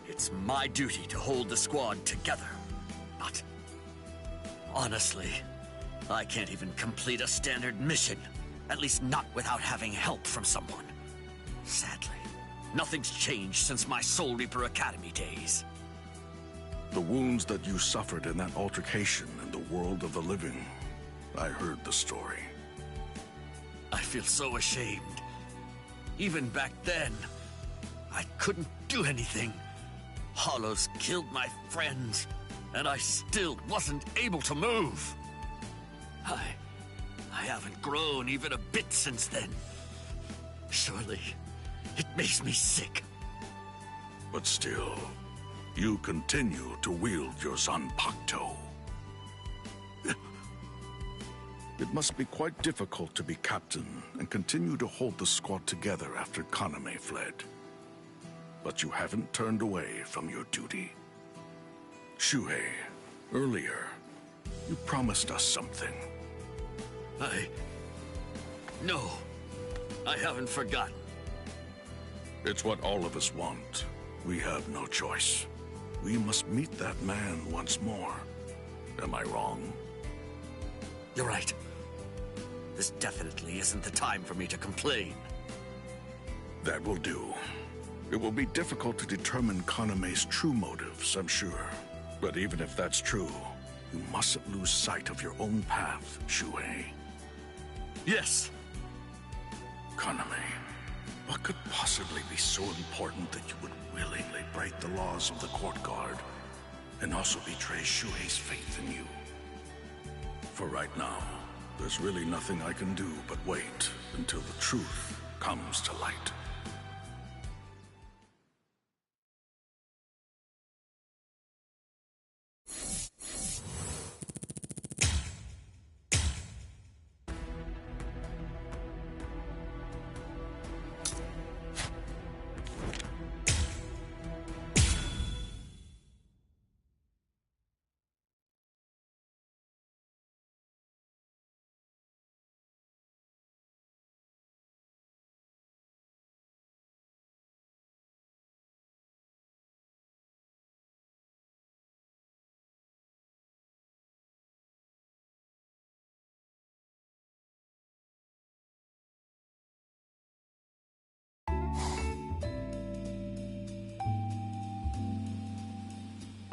it's my duty to hold the squad together. But honestly, I can't even complete a standard mission. At least not without having help from someone. Sadly, nothing's changed since my Soul Reaper Academy days. The wounds that you suffered in that altercation in the world of the living, I heard the story. I feel so ashamed. Even back then, I couldn't do anything. Hollows killed my friends, and I still wasn't able to move. I haven't grown even a bit since then. Surely, it makes me sick. But still, you continue to wield your Zanpakuto. It must be quite difficult to be captain and continue to hold the squad together after Kaname fled. But you haven't turned away from your duty. Shue, earlier, you promised us something. No, I haven't forgotten. It's what all of us want. We have no choice. We must meet that man once more. Am I wrong? You're right. This definitely isn't the time for me to complain. That will do. It will be difficult to determine Kaname's true motives, I'm sure. But even if that's true, you mustn't lose sight of your own path, Shue. Yes. Kaname, what could possibly be so important that you would willingly break the laws of the court guard and also betray Shuei's faith in you? For right now, there's really nothing I can do but wait until the truth comes to light.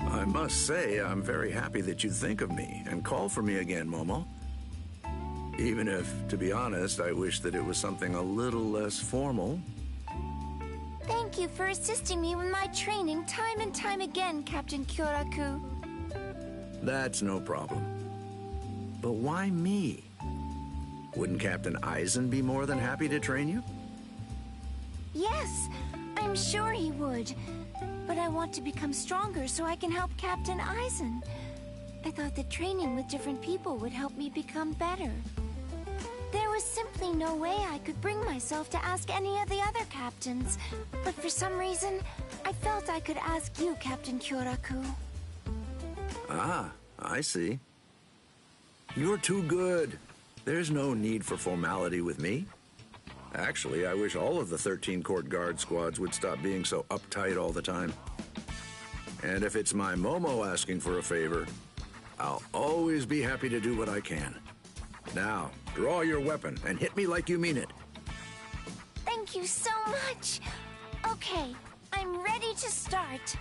I must say, I'm very happy that you think of me and call for me again, Momo. Even if, to be honest, I wish that it was something a little less formal. Thank you for assisting me with my training time and time again, Captain Kyoraku. That's no problem. But why me? Wouldn't Captain Aizen be more than happy to train you? Yes, I'm sure he would. But I want to become stronger so I can help Captain Aizen. I thought that training with different people would help me become better. There was simply no way I could bring myself to ask any of the other captains. But for some reason, I felt I could ask you, Captain Kyoraku. Ah, I see. You're too good. There's no need for formality with me. Actually, I wish all of the 13 court guard squads would stop being so uptight all the time. And if it's my Momo asking for a favor, I'll always be happy to do what I can. Now, draw your weapon and hit me like you mean it. Thank you so much. Okay, I'm ready to start.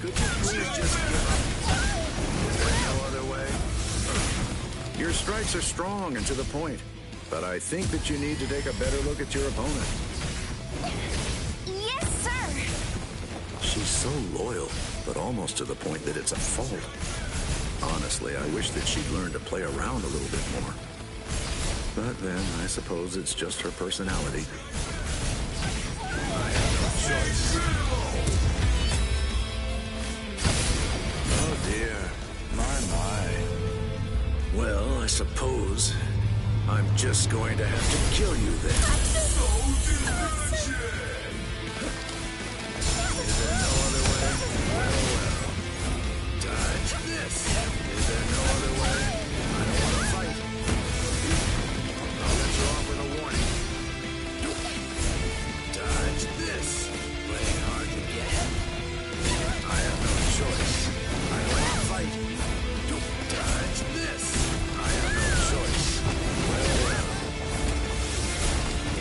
Could you please just give up? Is there no other way? Your strikes are strong and to the point. but I think that you need to take a better look at your opponent. Yes, sir! She's so loyal, but almost to the point that it's a fault. Honestly, I wish that she'd learn to play around a little bit more. But then, I suppose it's just her personality. I have no choice. Oh dear, my. Well, I suppose I'm just going to have to kill you then. Is there no other way? Well. Dodge this. Is there no other way? I don't want to fight. I'll let you off with a warning. Dodge this. Playing hard to get. I have no choice. I don't want to fight. Dodge this. I have no choice. Well.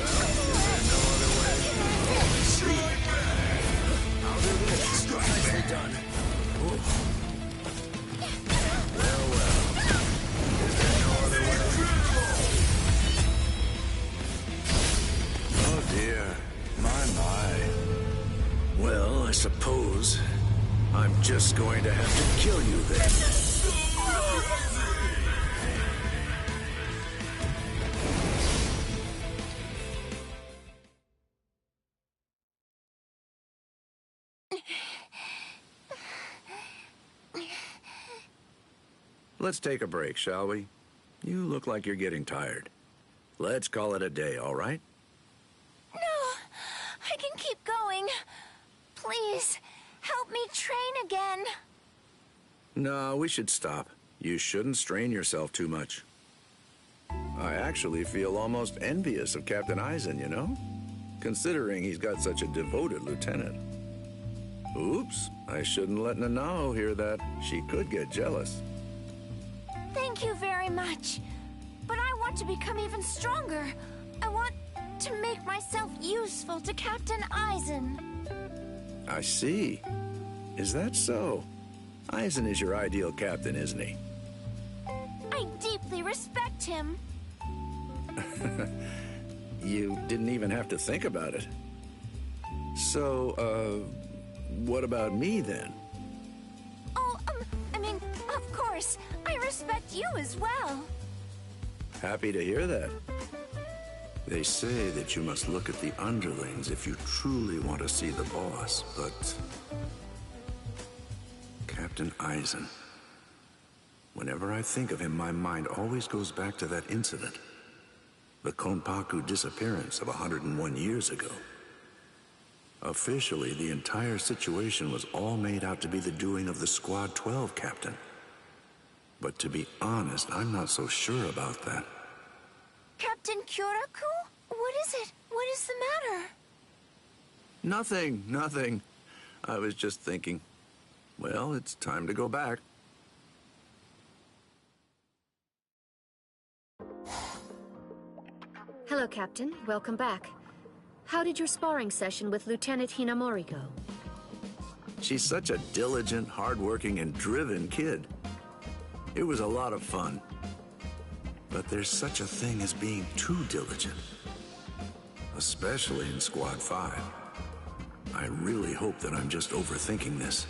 Is there no other way? Oh, I see. I'll do this. Nicely done. Ooh. Well. Is there no other way? Oh dear. My. Well, I suppose I'm just going to have to kill you then. Let's take a break, shall we? You look like you're getting tired. Let's call it a day, all right? No, I can keep going. Please, help me train again. No, we should stop. You shouldn't strain yourself too much. I actually feel almost envious of Captain Eisen, you know? Considering he's got such a devoted lieutenant. Oops, I shouldn't let Nanao hear that. She could get jealous. Thank you very much. But I want to become even stronger. I want to make myself useful to Captain Eisen. I see. Is that so? Eisen is your ideal captain, isn't he? I deeply respect him. You didn't even have to think about it. So, what about me then? Oh, I mean, of course. I respect you as well. Happy to hear that. They say that you must look at the underlings if you truly want to see the boss, but... Captain Eisen. Whenever I think of him, my mind always goes back to that incident. The Konpaku disappearance of 101 years ago. Officially, the entire situation was all made out to be the doing of the Squad 12 captain. But to be honest, I'm not so sure about that. Captain Kyoraku? What is it? What is the matter? Nothing. I was just thinking, well, it's time to go back. Hello, Captain. Welcome back. How did your sparring session with Lieutenant Hinamori go? She's such a diligent, hardworking, and driven kid. It was a lot of fun. But there's such a thing as being too diligent. Especially in Squad 5. I really hope that I'm just overthinking this.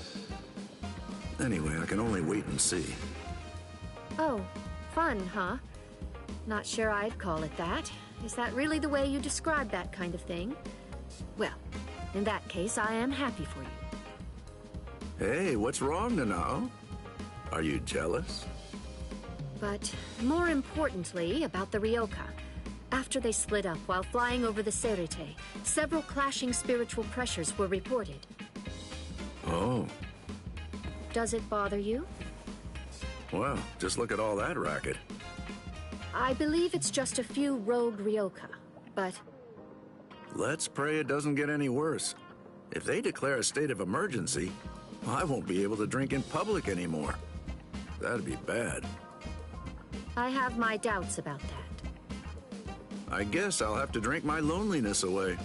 Anyway, I can only wait and see. Oh, fun, huh? Not sure I'd call it that. Is that really the way you describe that kind of thing? Well, in that case, I am happy for you. Hey, what's wrong, Nanao? Are you jealous? But more importantly, about the Ryoka. After they split up while flying over the Serite, several clashing spiritual pressures were reported. Oh. Does it bother you? Well, just look at all that racket. I believe it's just a few rogue Ryoka, but... Let's pray it doesn't get any worse. If they declare a state of emergency, I won't be able to drink in public anymore. That'd be bad. I have my doubts about that. I guess I'll have to drink my loneliness away.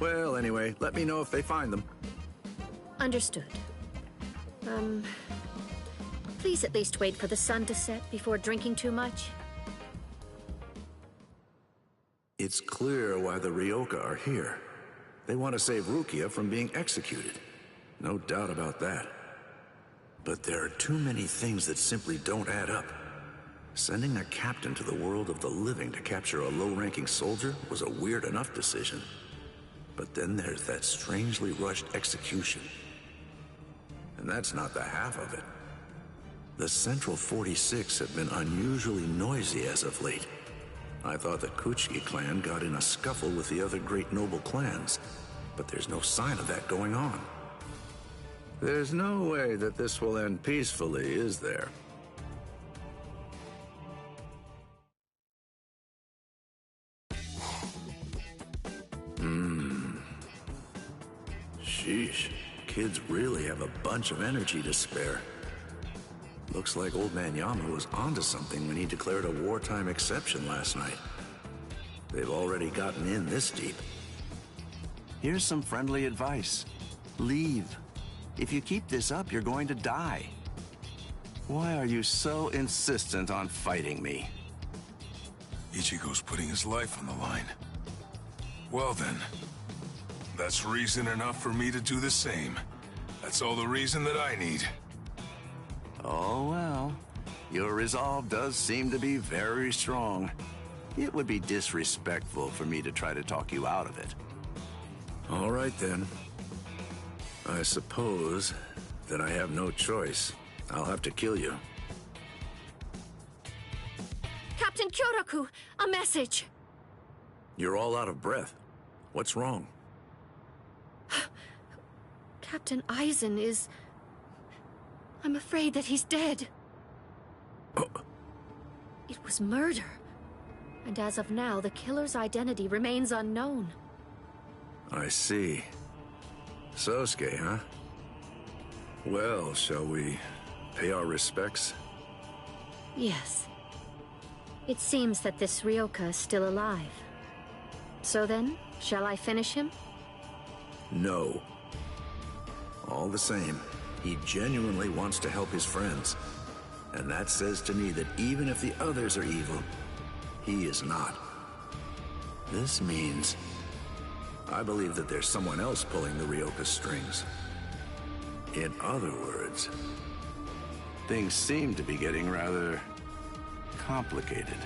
Well, anyway, let me know if they find them. Understood. Please at least wait for the sun to set before drinking too much. It's clear why the Ryoka are here. They want to save Rukia from being executed. No doubt about that. But there are too many things that simply don't add up. Sending a captain to the world of the living to capture a low-ranking soldier was a weird enough decision. But then there's that strangely rushed execution. And that's not the half of it. The Central 46 have been unusually noisy as of late. I thought the Kuchiki clan got in a scuffle with the other great noble clans, but there's no sign of that going on. There's no way that this will end peacefully, is there? Sheesh. Kids really have a bunch of energy to spare. Looks like Old Man Yama was onto something when he declared a wartime exception last night. They've already gotten in this deep. Here's some friendly advice. Leave. If you keep this up, you're going to die. Why are you so insistent on fighting me? Ichigo's putting his life on the line. Well then, that's reason enough for me to do the same. That's all the reason that I need. Oh well, your resolve does seem to be very strong. It would be disrespectful for me to try to talk you out of it. All right then. I suppose that I have no choice. I'll have to kill you. Captain Kyoraku, a message! You're all out of breath. What's wrong? Captain Aizen is... I'm afraid that he's dead. Oh. It was murder. And as of now, the killer's identity remains unknown. I see. Sosuke, huh? Well, shall we pay our respects? Yes. It seems that this Ryoka is still alive. So then, shall I finish him? No. All the same, he genuinely wants to help his friends. And that says to me that even if the others are evil, he is not. This means I believe that there's someone else pulling the Ryoka strings. In other words, things seem to be getting rather complicated.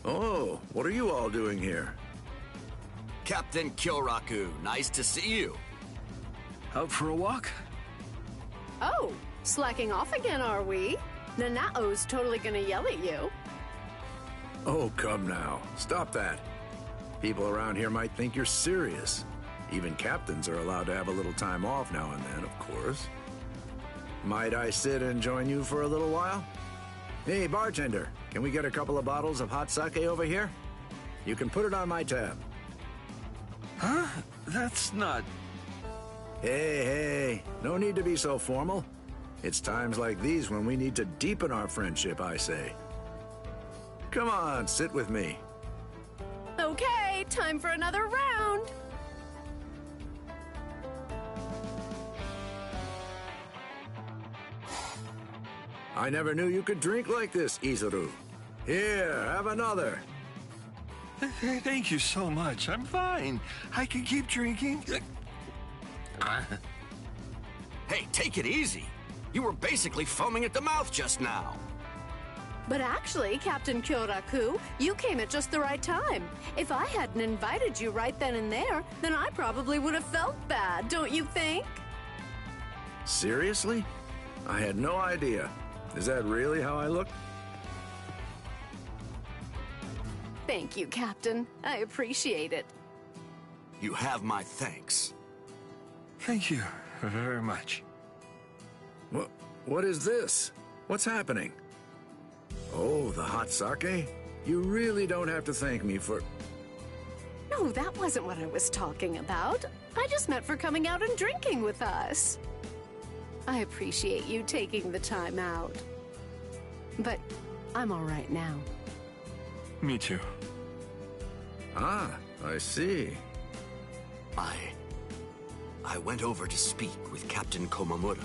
Oh, what are you all doing here? Captain Kyoraku, nice to see you. Out for a walk? Oh, slacking off again, are we? Nanao's totally gonna yell at you. Oh, come now. Stop that. People around here might think you're serious. Even captains are allowed to have a little time off now and then, of course. Might I sit and join you for a little while? Hey, bartender, can we get a couple of bottles of hot sake over here? You can put it on my tab. Huh? That's not... Hey, no need to be so formal. It's times like these when we need to deepen our friendship, I say. Come on, sit with me. Okay, time for another round. I never knew you could drink like this, Izuru. Here, have another. Thank you so much. I'm fine. I can keep drinking. Hey, take it easy. You were basically foaming at the mouth just now. But actually, Captain Kyoraku, you came at just the right time. If I hadn't invited you right then and there, then I probably would have felt bad, don't you think? Seriously? I had no idea. Is that really how I look? Thank you, Captain. I appreciate it. You have my thanks. Thank you very much. What is this? What's happening? Oh, the hot sake? You really don't have to thank me for... No, that wasn't what I was talking about. I just meant for coming out and drinking with us. I appreciate you taking the time out. But I'm all right now. Me too. Ah, I see. I went over to speak with Captain Komamura.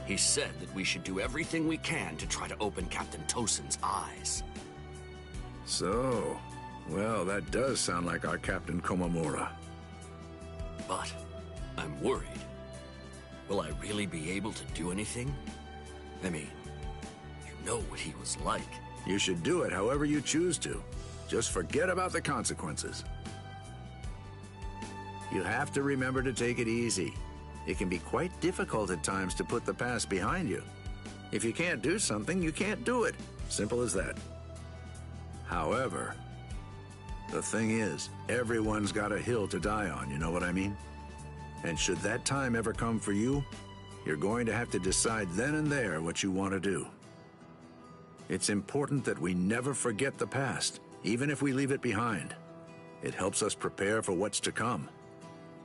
He said that we should do everything we can to try to open Captain Tosen's eyes. So, well, that does sound like our Captain Komamura. But I'm worried. Will I really be able to do anything? I mean, you know what he was like. You should do it however you choose to. Just forget about the consequences. You have to remember to take it easy. It can be quite difficult at times to put the past behind you. If you can't do something, you can't do it. Simple as that. However, the thing is, everyone's got a hill to die on, you know what I mean? And should that time ever come for you, you're going to have to decide then and there what you want to do. It's important that we never forget the past, even if we leave it behind. It helps us prepare for what's to come.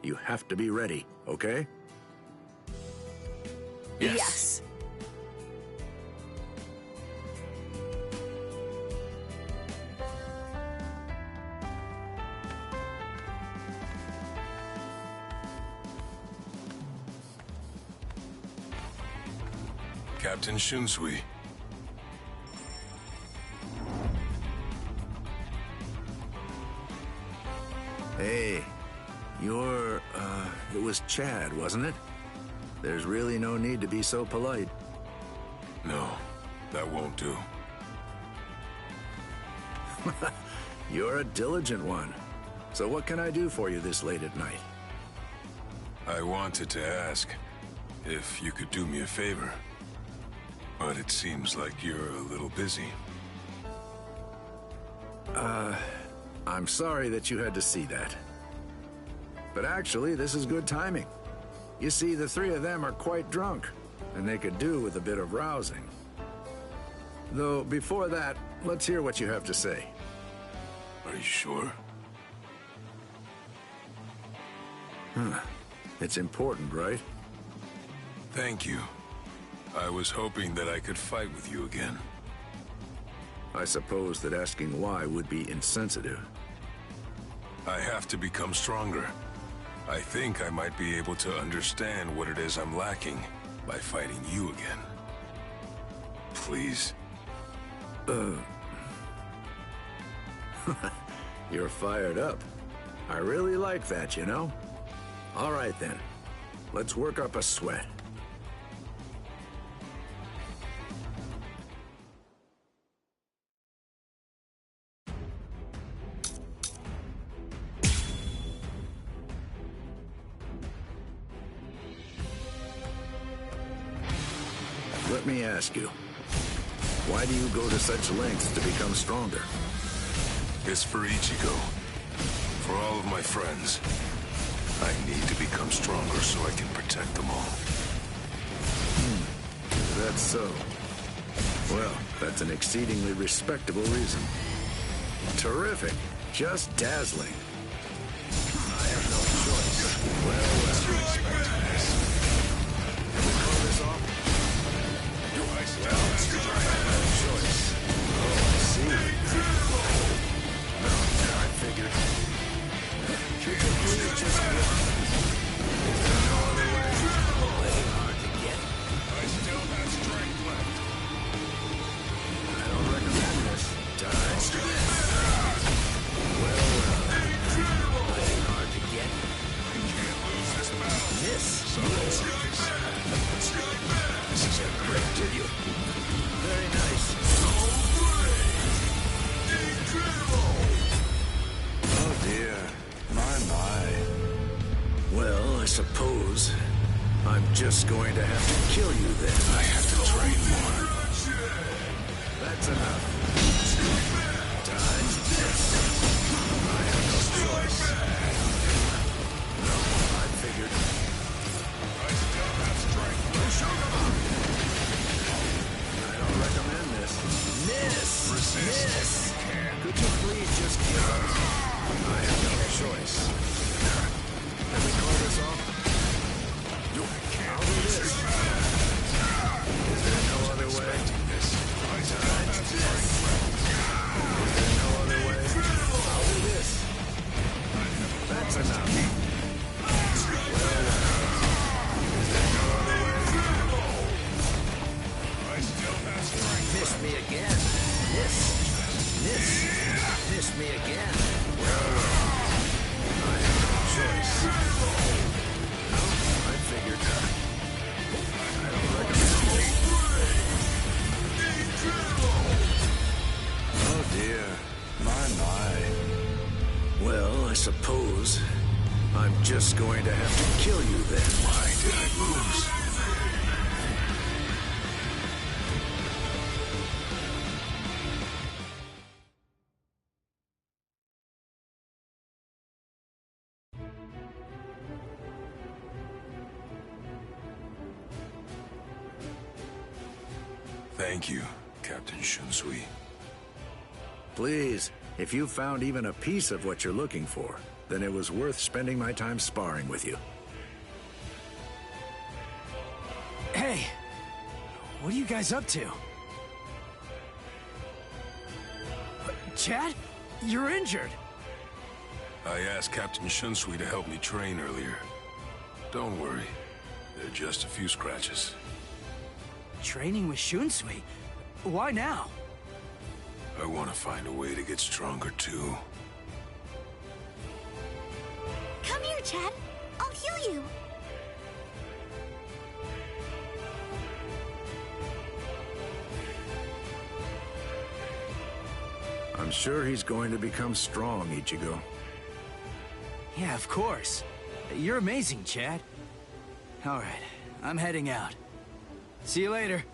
You have to be ready, okay? Yes. Captain Shunsui. Hey, it was Chad, wasn't it? There's really no need to be so polite. No, that won't do. You're a diligent one. So what can I do for you this late at night? I wanted to ask if you could do me a favor. But it seems like you're a little busy. I'm sorry that you had to see that. But actually, this is good timing. You see, the three of them are quite drunk, and they could do with a bit of rousing. Though, before that, let's hear what you have to say. Are you sure? It's important, right? Thank you. I was hoping that I could fight with you again. I suppose that asking why would be insensitive. I have to become stronger. I think I might be able to understand what it is I'm lacking by fighting you again. Please. You're fired up. I really like that, you know? All right then. Let's work up a sweat. Let me ask you, why do you go to such lengths to become stronger? It's for Ichigo. For all of my friends. I need to become stronger so I can protect them all. That's so. Well, that's an exceedingly respectable reason. Terrific. Just dazzling. I have no choice. Well, you expect this. Can we call this off? I have no choice. Oh, I see. No, I figured. You can do it just once. Is there no other way? Plenty hard to get. I still have strength left. I don't recommend this. Die. Well. Plenty hard to get. I can't lose this battle. This. This is a great Did you? Very nice. Oh dear. My. Well, I suppose I'm just going to have to kill you then. I have to train more. That's enough. Die. I have no choice. No, I figured. I still have strength left. I don't recommend this. enough. Miss me again. Miss me again. Well. I have no choice. No, I figured. I don't recommend. Oh dear. My. Well, I suppose I'm just going to have to kill you then. Why did I lose? Thank you, Captain Shunsui. Please, if you found even a piece of what you're looking for, then it was worth spending my time sparring with you. Hey! What are you guys up to? Chad? You're injured! I asked Captain Shunsui to help me train earlier. Don't worry, they're just a few scratches. Training with Shunsui? Why now? I want to find a way to get stronger too. Come here, Chad. I'll heal you. I'm sure he's going to become strong, Ichigo. Yeah, of course. You're amazing, Chad. Alright, I'm heading out. See you later.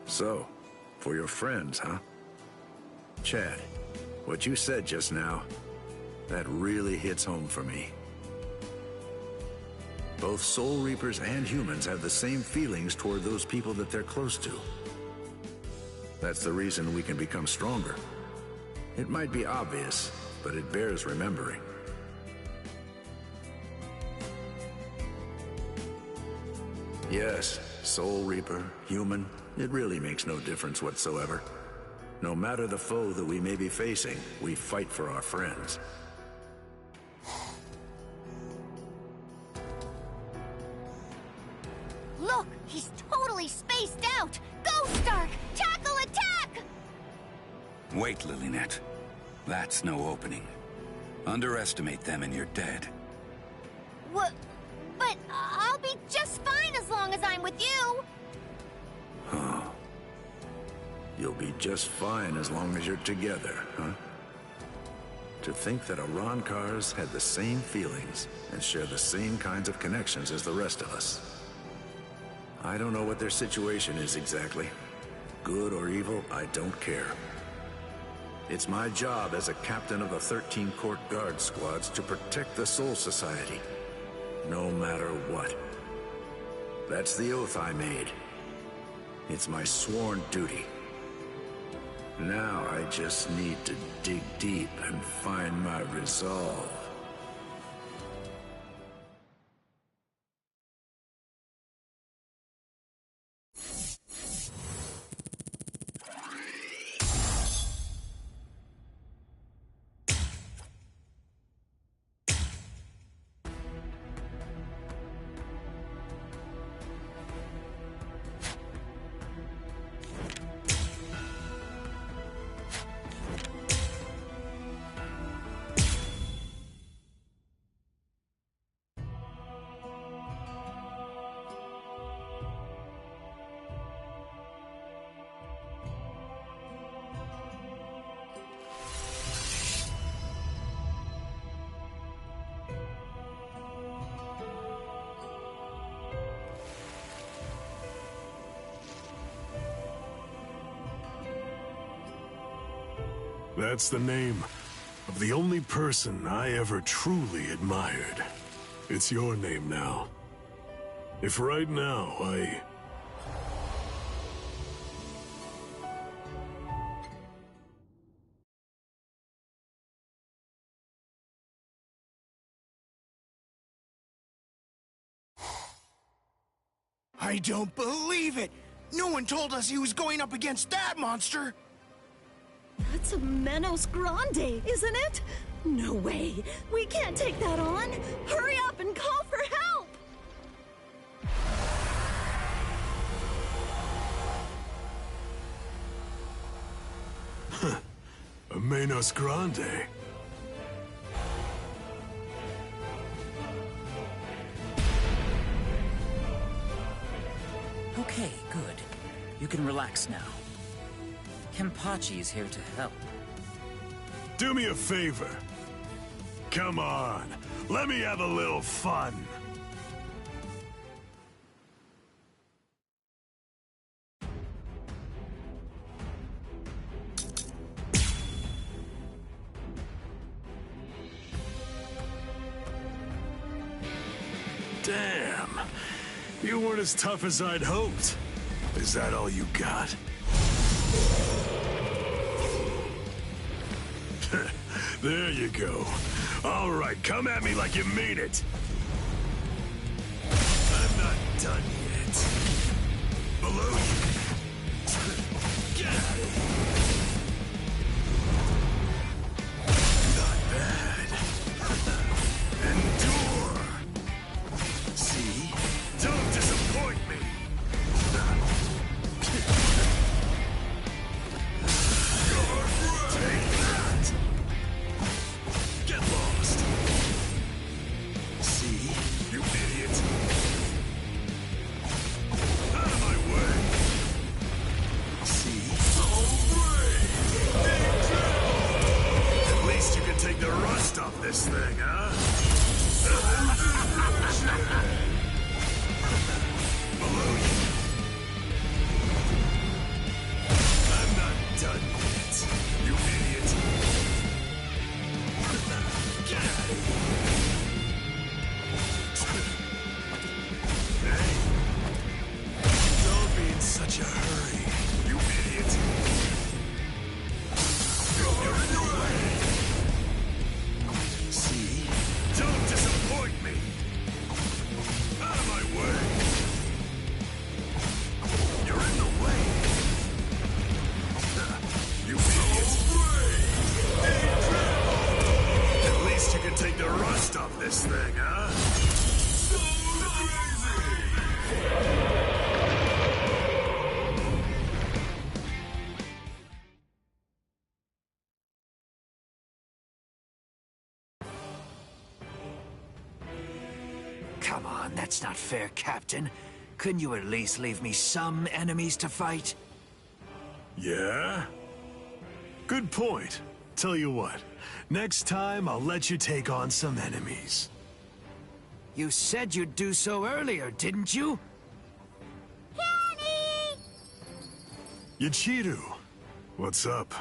So, for your friends, huh? Chad, what you said just now, that really hits home for me. Both Soul Reapers and humans have the same feelings toward those people that they're close to. That's the reason we can become stronger. It might be obvious, but it bears remembering. Yes, Soul Reaper, human, it really makes no difference whatsoever. No matter the foe that we may be facing, we fight for our friends. Look, he's totally spaced out. Go, Stark! Tackle attack! Wait, Lilynet. That's no opening. Underestimate them and you're dead. What? But I'll be just fine as long as I'm with you. Huh. You'll be just fine as long as you're together, huh? To think that Arankars had the same feelings and share the same kinds of connections as the rest of us. I don't know what their situation is exactly. Good or evil, I don't care. It's my job as a captain of the 13 Court Guard squads to protect the Soul Society, no matter what. That's the oath I made. It's my sworn duty. Now I just need to dig deep and find my resolve. That's the name. of the only person I ever truly admired. It's your name now. If right now I don't believe it! No one told us he was going up against that monster! That's a Menos Grande, isn't it? No way! We can't take that on! Hurry up and call for help! a Menos Grande. Okay, good. You can relax now. Kenpachi is here to help. Do me a favor. Come on, let me have a little fun. Damn, you weren't as tough as I'd hoped. Is that all you got? There you go. All right, come at me like you mean it. I'm not done yet. Below you. Get out of here. Not bad. Endure. See? Don't disappoint me. Take that. Get lost. See? You idiot. Out of my way. See? So brave. At least you can take the rust off this thing, huh? Below you. I'm not done yet, you idiot. Get out of here. Hey, don't be in such a hurry, you idiot. You're in the way. See? Don't disappoint me. Out of my way. You're in the way. You idiot. At least you can take the rust off this thing, huh? So Come on, that's not fair, Captain. Couldn't you at least leave me some enemies to fight? Yeah? Good point. Tell you what, next time I'll let you take on some enemies. You said you'd do so earlier, didn't you? Yachiru, what's up?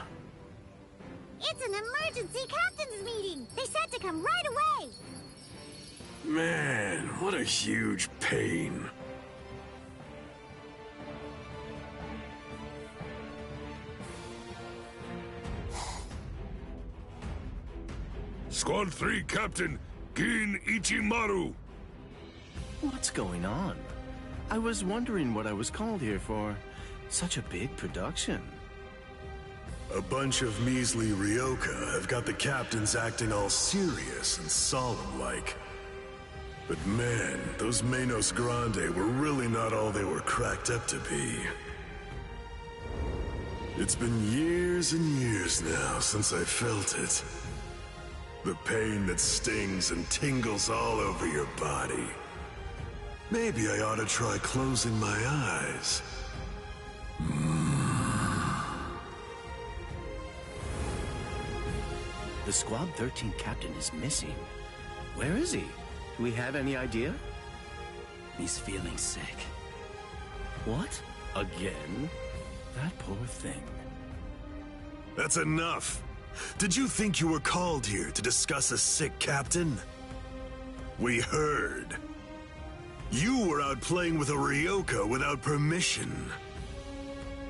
It's an emergency captain's meeting! They said to come right away! Man, what a huge pain. Squad 3 Captain Gin Ichimaru. What's going on? I was wondering what I was called here for. Such a big production. A bunch of measly Ryoka have got the captains acting all serious and solemn-like. But man, those Menos Grande were really not all they were cracked up to be. It's been years and years now since I felt it. The pain that stings and tingles all over your body. Maybe I ought to try closing my eyes. The Squad 13 captain is missing. Where is he? Do we have any idea? He's feeling sick. What? Again? That poor thing. That's enough. Did you think you were called here to discuss a sick captain? We heard. You were out playing with a Ryoka without permission.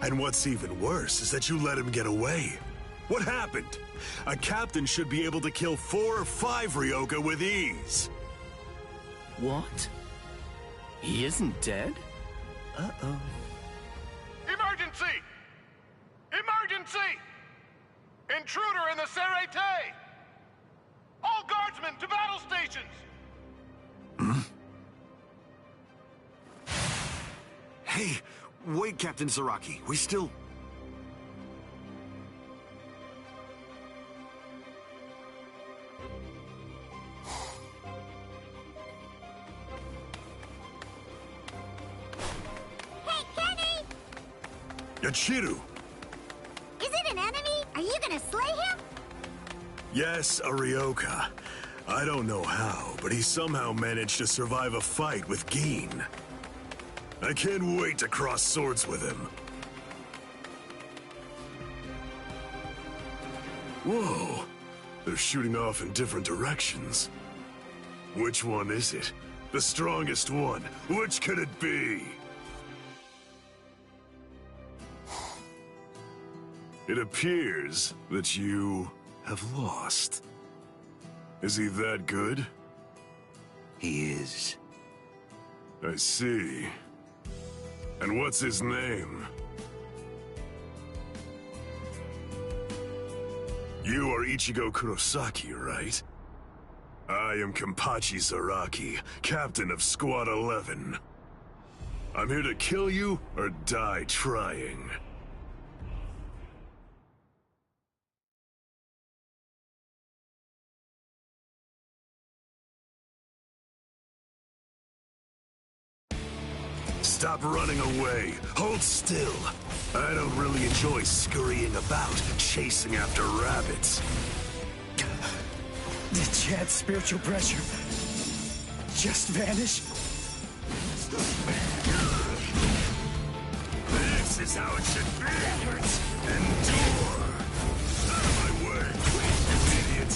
And what's even worse is that you let him get away. What happened? A captain should be able to kill 4 or 5 Ryoka with ease. What? He isn't dead? Uh-oh. Emergency! Emergency! Intruder in the sociedade! All guardsmen to battle stations! Hey, wait, Captain Zaraki. We still... Hey, Kenny! Yachiru! Is it an enemy? Are you gonna slay him? Yes, a Ryoka. I don't know how, but he somehow managed to survive a fight with Gin. I can't wait to cross swords with him. Whoa! They're shooting off in different directions. Which one is it? The strongest one. Which could it be? It appears that you have lost. Is he that good? He is. I see. And what's his name? You are Ichigo Kurosaki, right? I am Kenpachi Zaraki, captain of Squad 11. I'm here to kill you or die trying. Stop running away. Hold still. I don't really enjoy scurrying about, chasing after rabbits. Did Chad's spiritual pressure just vanish? This is how it should be. Endure. Out of my way, idiot.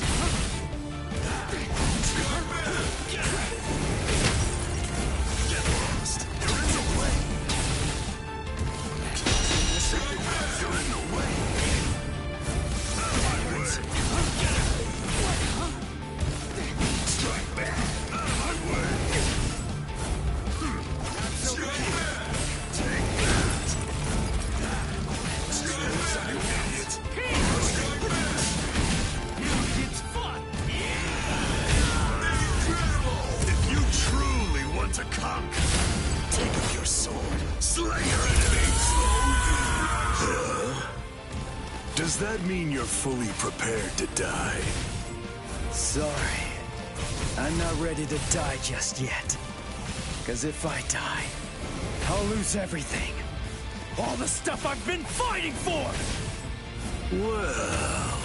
Get lost. You're in the way. You're in the way. Out of my way. Strike back. Out of my way. Strike back. Take that. You idiot. Strike back. It's fun. If you truly want to conquer, take up your sword, slay your enemies. Does that mean you're fully prepared to die? Sorry. I'm not ready to die just yet. Because if I die, I'll lose everything. All the stuff I've been fighting for! Well...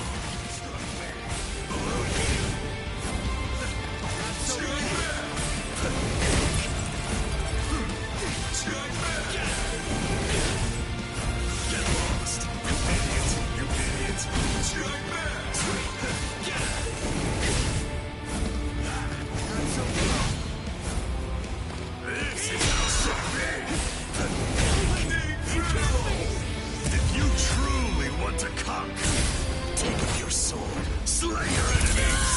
Get lost, you idiot! You idiot! Strike back! This is how it should be! If you truly want to conquer, take up your sword, slay your enemies!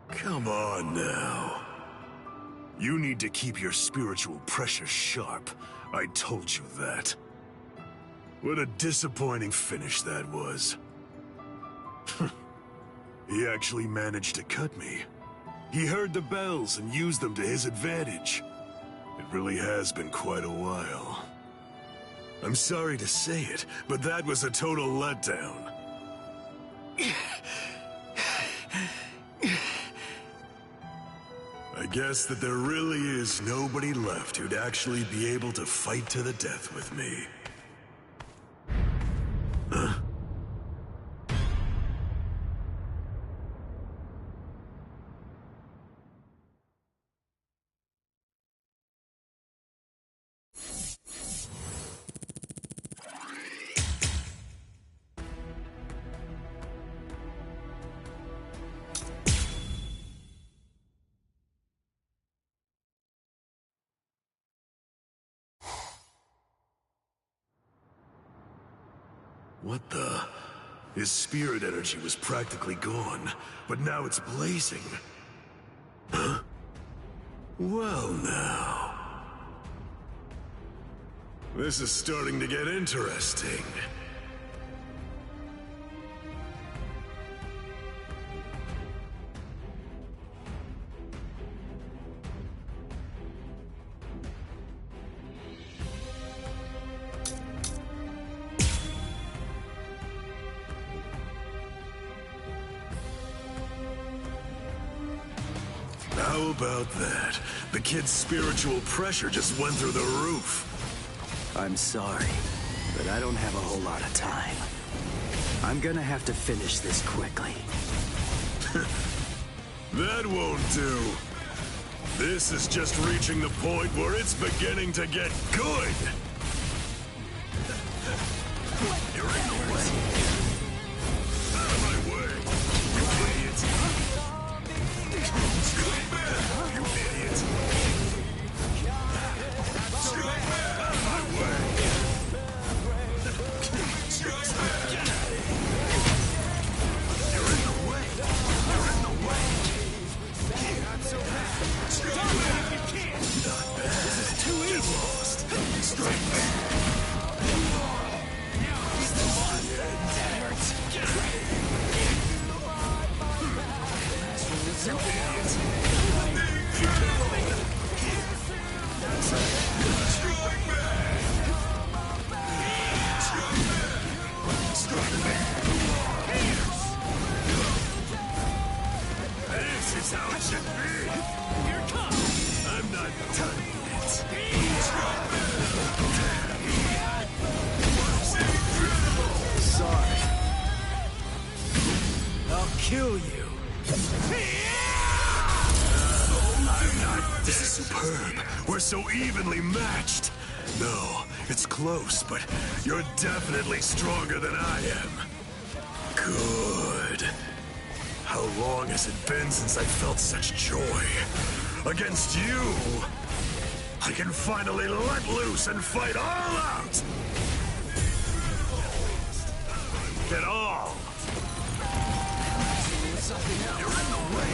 Come on now. You need to keep your spiritual pressure sharp. I told you that. What a disappointing finish that was. He actually managed to cut me. He heard the bells and used them to his advantage. It really has been quite a while. I'm sorry to say it, but that was a total letdown. I guess that there really is nobody left who'd actually be able to fight to the death with me. What the? His spirit energy was practically gone, but now it's blazing. Huh? Well now. This is starting to get interesting. How about that? The kid's spiritual pressure just went through the roof. I'm sorry, but I don't have a whole lot of time. I'm gonna have to finish this quickly. That won't do. This is just reaching the point where it's beginning to get good. You're in the way. Out of my way, you idiot. Strike back, you idiot. Strike back, out of my way. Strike back. You're in the way. You're in the way. Not so bad. Strike back. You can't. Not bad. This is too easy. Get lost. Strike back. That hurts. You idiot. Strike back. Strike back. This is how it should be. Here it comes. I'm not done yet. Strike back. Sorry. I'll kill you. I'm not. This is superb. We're so evenly matched. No, it's close, but you're definitely stronger than I am. Good. How long has it been since I felt such joy? Against you, I can finally let loose and fight all out. Get all. You're in the way.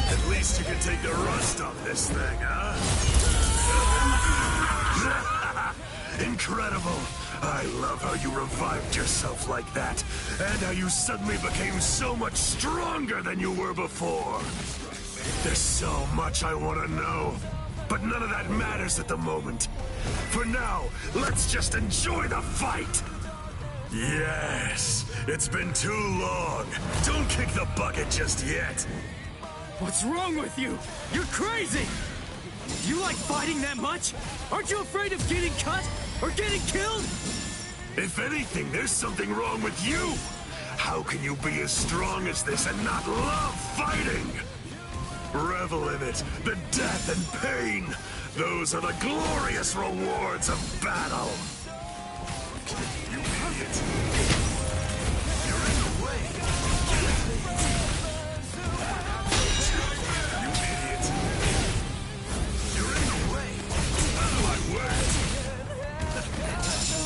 At least you can take the rust off this thing, huh? Incredible. I love how you revived yourself like that, and how you suddenly became so much stronger than you were before. There's so much I want to know, but none of that matters at the moment. For now, let's just enjoy the fight. Yes, it's been too long. Don't kick the bucket just yet. What's wrong with you? You're crazy! Do you like fighting that much? Aren't you afraid of getting cut or getting killed? If anything, there's something wrong with you. How can you be as strong as this and not love fighting? Revel in it, the death and pain. Those are the glorious rewards of battle. You idiot. You're in the way. You idiot. You're in the way. Out of my way.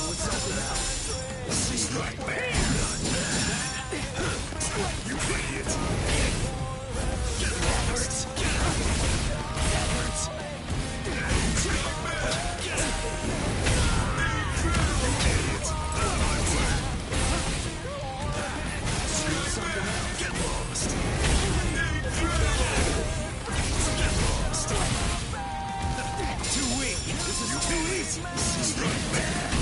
What's up now? Strike back. You idiot. Get lost. That hurts. Strike back. You idiot. Out of my way. Get lost. Get lost. Too weak. This is too easy. Strike back.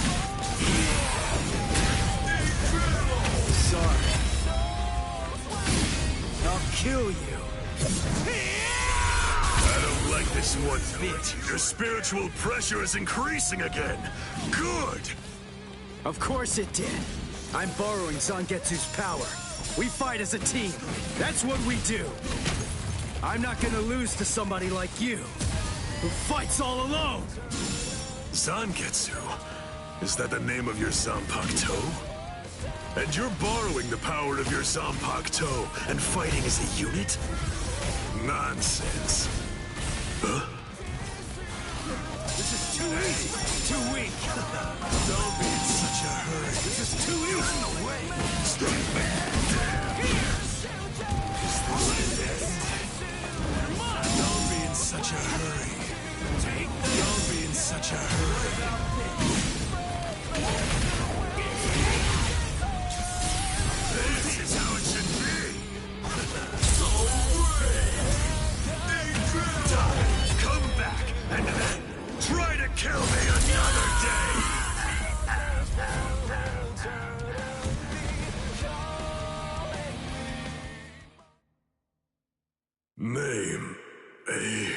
Sorry. I'll kill you. I don't like this one bit. Your spiritual pressure is increasing again. Good. Of course it did. I'm borrowing Zangetsu's power. We fight as a team. That's what we do. I'm not gonna lose to somebody like you, who fights all alone. Zangetsu? Is that the name of your Zanpakuto? And you're borrowing the power of your Zanpakuto and fighting as a unit? Nonsense. Huh? This is too easy. Too weak. Don't be in such a hurry. This is too easy. In the way. Don't be in such a hurry. Don't be in such a hurry. This is how it should be. So brave. Come back and then try to kill me another day. Name A.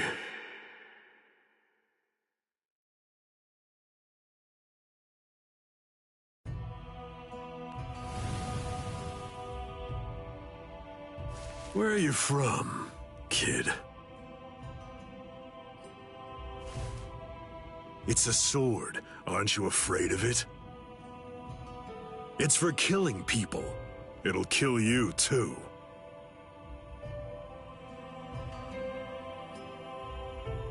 Where are you from, kid? It's a sword. Aren't you afraid of it? It's for killing people. It'll kill you, too.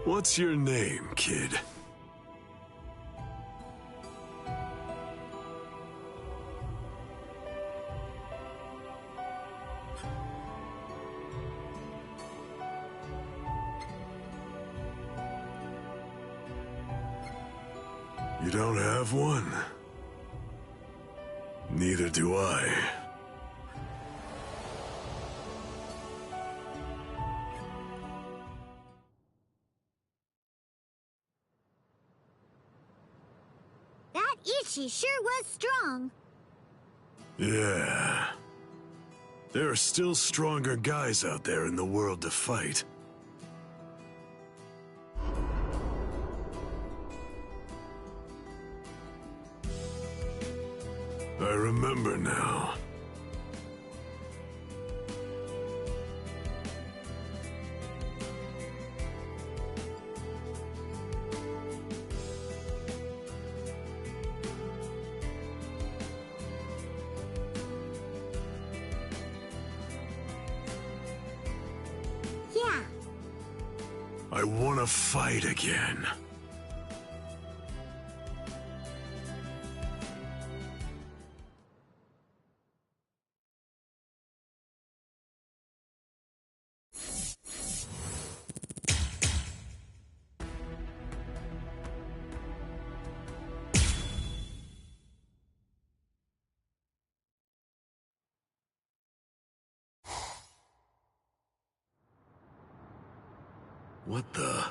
What's your name, kid? You don't have one? Neither do I. That Ichi sure was strong. Yeah. There are still stronger guys out there in the world to fight. I remember now. Yeah. I want to fight again. What the?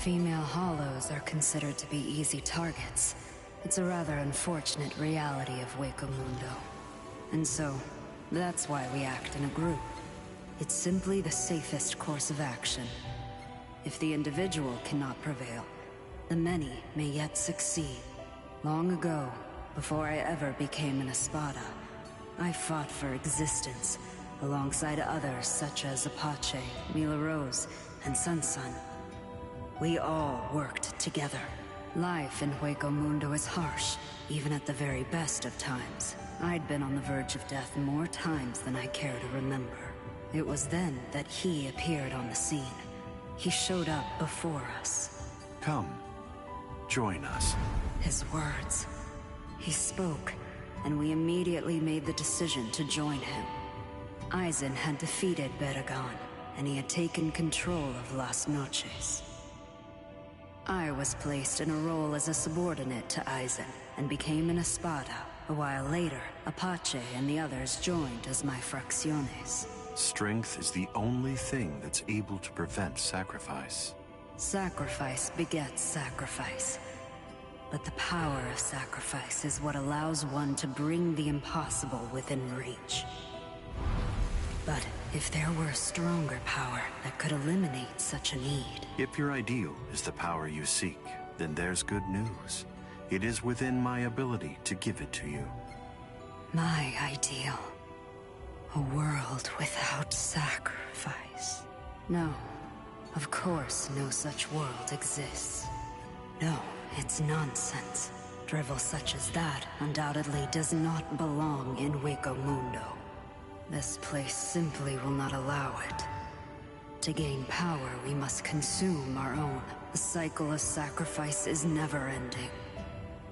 Female hollows are considered to be easy targets. It's a rather unfortunate reality of Hueco Mundo. And so, that's why we act in a group. It's simply the safest course of action. If the individual cannot prevail, the many may yet succeed. Long ago, before I ever became an Espada, I fought for existence, alongside others such as Apache, Mila Rose, and Sun. We all worked together. Life in Hueco Mundo is harsh, even at the very best of times. I'd been on the verge of death more times than I care to remember. It was then that he appeared on the scene. He showed up before us. Come, join us. His words. He spoke, and we immediately made the decision to join him. Aizen had defeated Baragon, and he had taken control of Las Noches. I was placed in a role as a subordinate to Aizen, and became an Espada. A while later, Apache and the others joined as my fracciones. Strength is the only thing that's able to prevent sacrifice. Sacrifice begets sacrifice. But the power of sacrifice is what allows one to bring the impossible within reach. But if there were a stronger power that could eliminate such a need... If your ideal is the power you seek, then there's good news. It is within my ability to give it to you. My ideal. A world without sacrifice. No, of course no such world exists. No, it's nonsense. Drivel such as that undoubtedly does not belong in Hueco Mundo. This place simply will not allow it. To gain power, we must consume our own. The cycle of sacrifice is never-ending.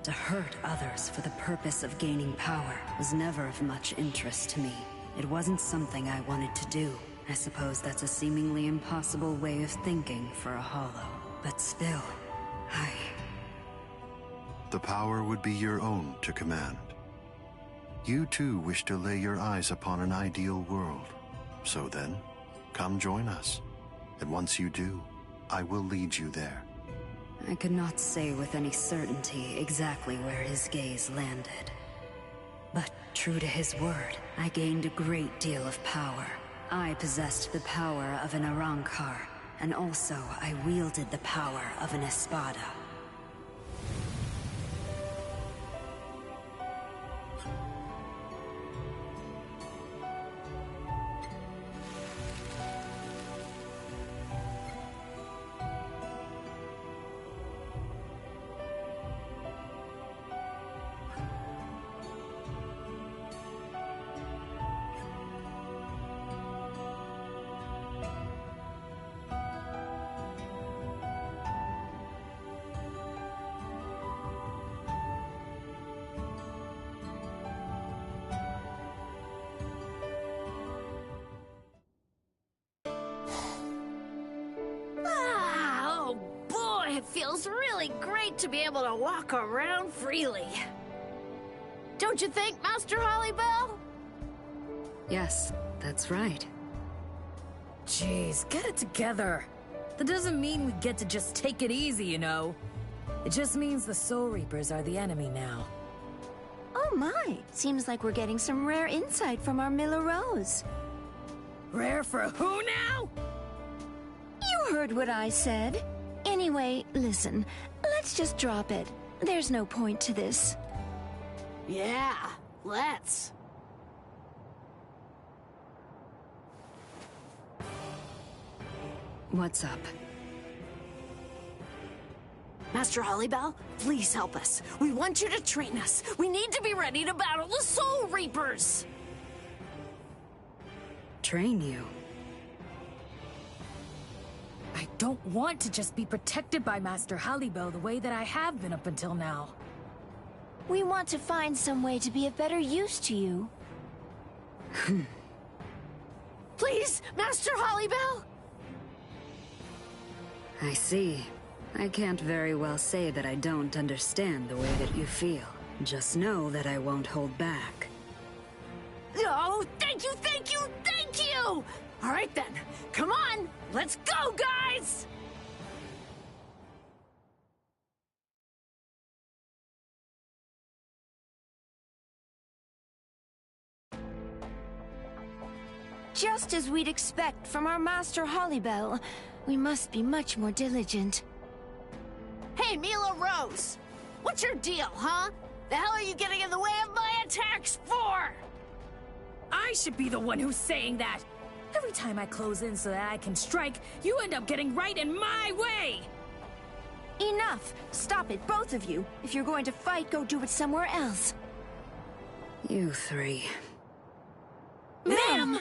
To hurt others for the purpose of gaining power was never of much interest to me. It wasn't something I wanted to do. I suppose that's a seemingly impossible way of thinking for a hollow. But still, The power would be your own to command. You too wish to lay your eyes upon an ideal world. So then, come join us. And once you do, I will lead you there. I could not say with any certainty exactly where his gaze landed. But true to his word, I gained a great deal of power. I possessed the power of an Arrancar, and also I wielded the power of an Espada. It feels really great to be able to walk around freely. Don't you think, Master Hollybell? Yes, that's right. Jeez, get it together. That doesn't mean we get to just take it easy, you know. It just means the Soul Reapers are the enemy now. Oh my, seems like we're getting some rare insight from our Mila Rose. Rare for who now? You heard what I said. Anyway, listen, let's just drop it. There's no point to this. Yeah, let's. What's up? Master Hollybell, please help us. We want you to train us. We need to be ready to battle the Soul Reapers. Train you? I don't want to just be protected by Master Hollybell the way that I have been up until now. We want to find some way to be of better use to you. Please, Master Hollybell? I see. I can't very well say that I don't understand the way that you feel. Just know that I won't hold back. Oh, thank you, thank you, thank you! All right then, come on, let's go, guys! Just as we'd expect from our Master Hollybell. We must be much more diligent. Hey, Mila Rose! What's your deal, huh? The hell are you getting in the way of my attacks for? I should be the one who's saying that. Every time I close in so that I can strike, you end up getting right in my way! Enough! Stop it, both of you. If you're going to fight, go do it somewhere else. You three. Ma'am!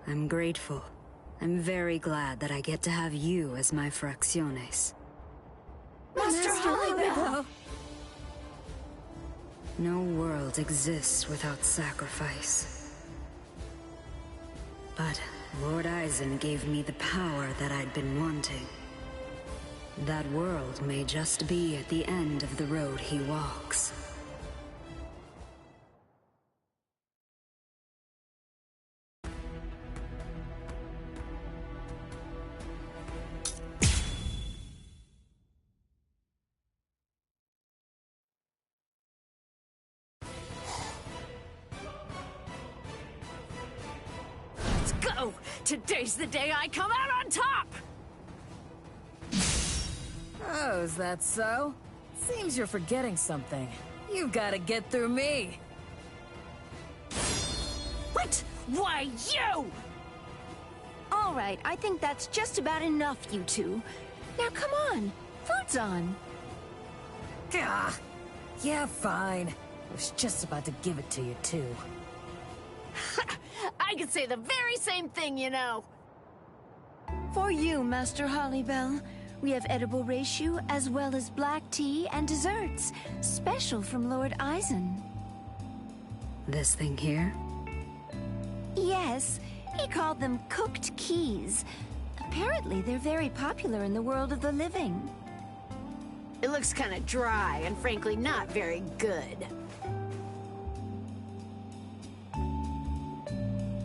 I'm grateful. I'm very glad that I get to have you as my fracciones. Master Hollybell! No world exists without sacrifice. But Lord Eisen gave me the power that I'd been wanting. That world may just be at the end of the road he walks. Let's go! Today's the day I come out on top! Oh, is that so? Seems you're forgetting something. You've got to get through me. What? Why, you! All right, I think that's just about enough, you two. Now come on, food's on. Gah. Yeah, fine. I was just about to give it to you, too. I could say the very same thing, you know. For you, Master Hollybell. We have edible reishi as well as black tea and desserts, special from Lord Eisen. This thing here? Yes, he called them cooked keys. Apparently, they're very popular in the world of the living. It looks kind of dry and frankly not very good.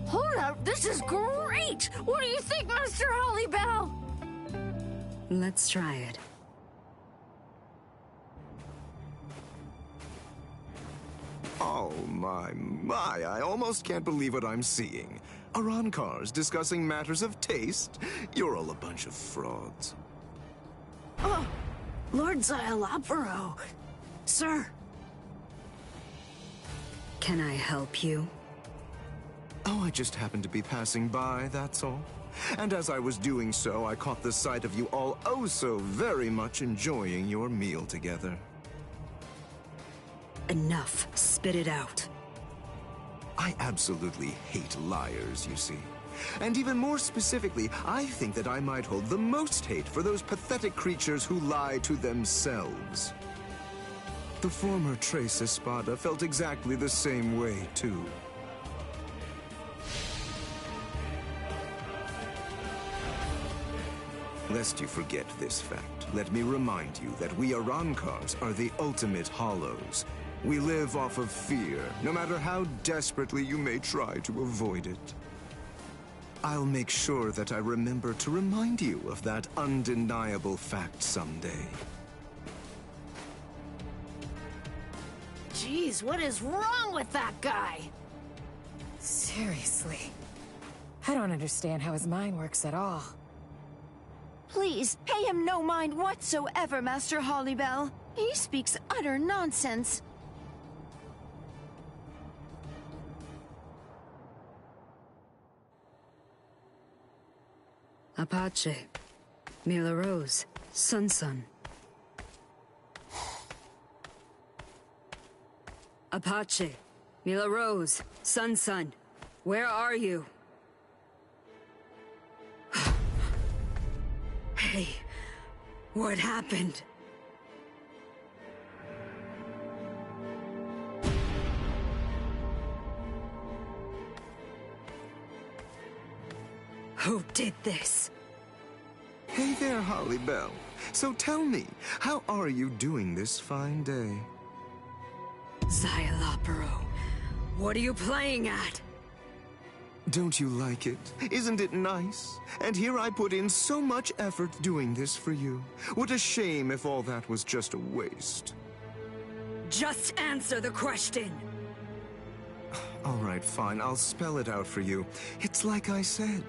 Hold up, this is great! What do you think, Master Hollybell? Let's try it. Oh, my, I almost can't believe what I'm seeing. Arankars discussing matters of taste? You're all a bunch of frauds. Oh, Lord Xyalopero. Sir. Can I help you? Oh, I just happened to be passing by, that's all. And as I was doing so, I caught the sight of you all oh so very much enjoying your meal together. Enough. Spit it out. I absolutely hate liars, you see. And even more specifically, I think that I might hold the most hate for those pathetic creatures who lie to themselves. The former Trace Espada felt exactly the same way, too. Lest you forget this fact, let me remind you that we Arankars are the ultimate hollows. We live off of fear, no matter how desperately you may try to avoid it. I'll make sure that I remember to remind you of that undeniable fact someday. Jeez, what is wrong with that guy? Seriously. I don't understand how his mind works at all. Please, pay him no mind whatsoever, Master Hollybell. He speaks utter nonsense. Apache. Mila Rose. Sun. Apache. Mila Rose. Sun. Where are you? Hey, what happened? Who did this? Hey there, Hollybell. So tell me, how are you doing this fine day? Xyalopero, what are you playing at? Don't you like it? Isn't it nice? And here I put in so much effort doing this for you. What a shame if all that was just a waste. Just answer the question! All right, fine. I'll spell it out for you. It's like I said.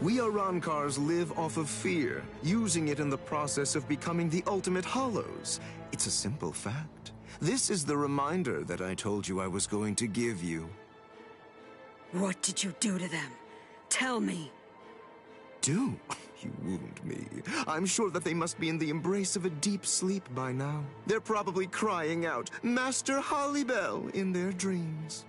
We Arankars live off of fear, using it in the process of becoming the ultimate hollows. It's a simple fact. This is the reminder that I told you I was going to give you. What did you do to them? Tell me. Do? You wound me. I'm sure that they must be in the embrace of a deep sleep by now. They're probably crying out, Master Hollybell, in their dreams.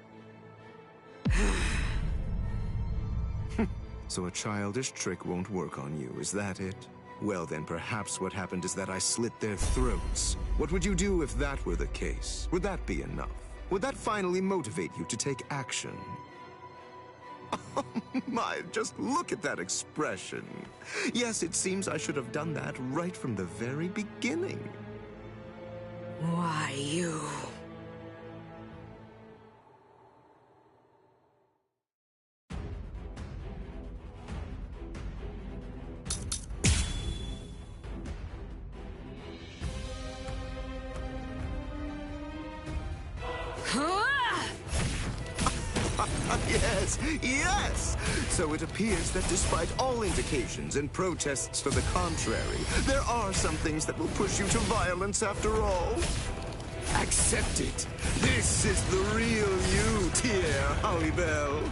So a childish trick won't work on you, is that it? Well then, perhaps what happened is that I slit their throats. What would you do if that were the case? Would that be enough? Would that finally motivate you to take action? Oh my, just look at that expression. Yes, it seems I should have done that right from the very beginning. Why, you... Yes, yes! So it appears that despite all indications and protests to the contrary, there are some things that will push you to violence after all. Accept it. This is the real you, dear Hollybell.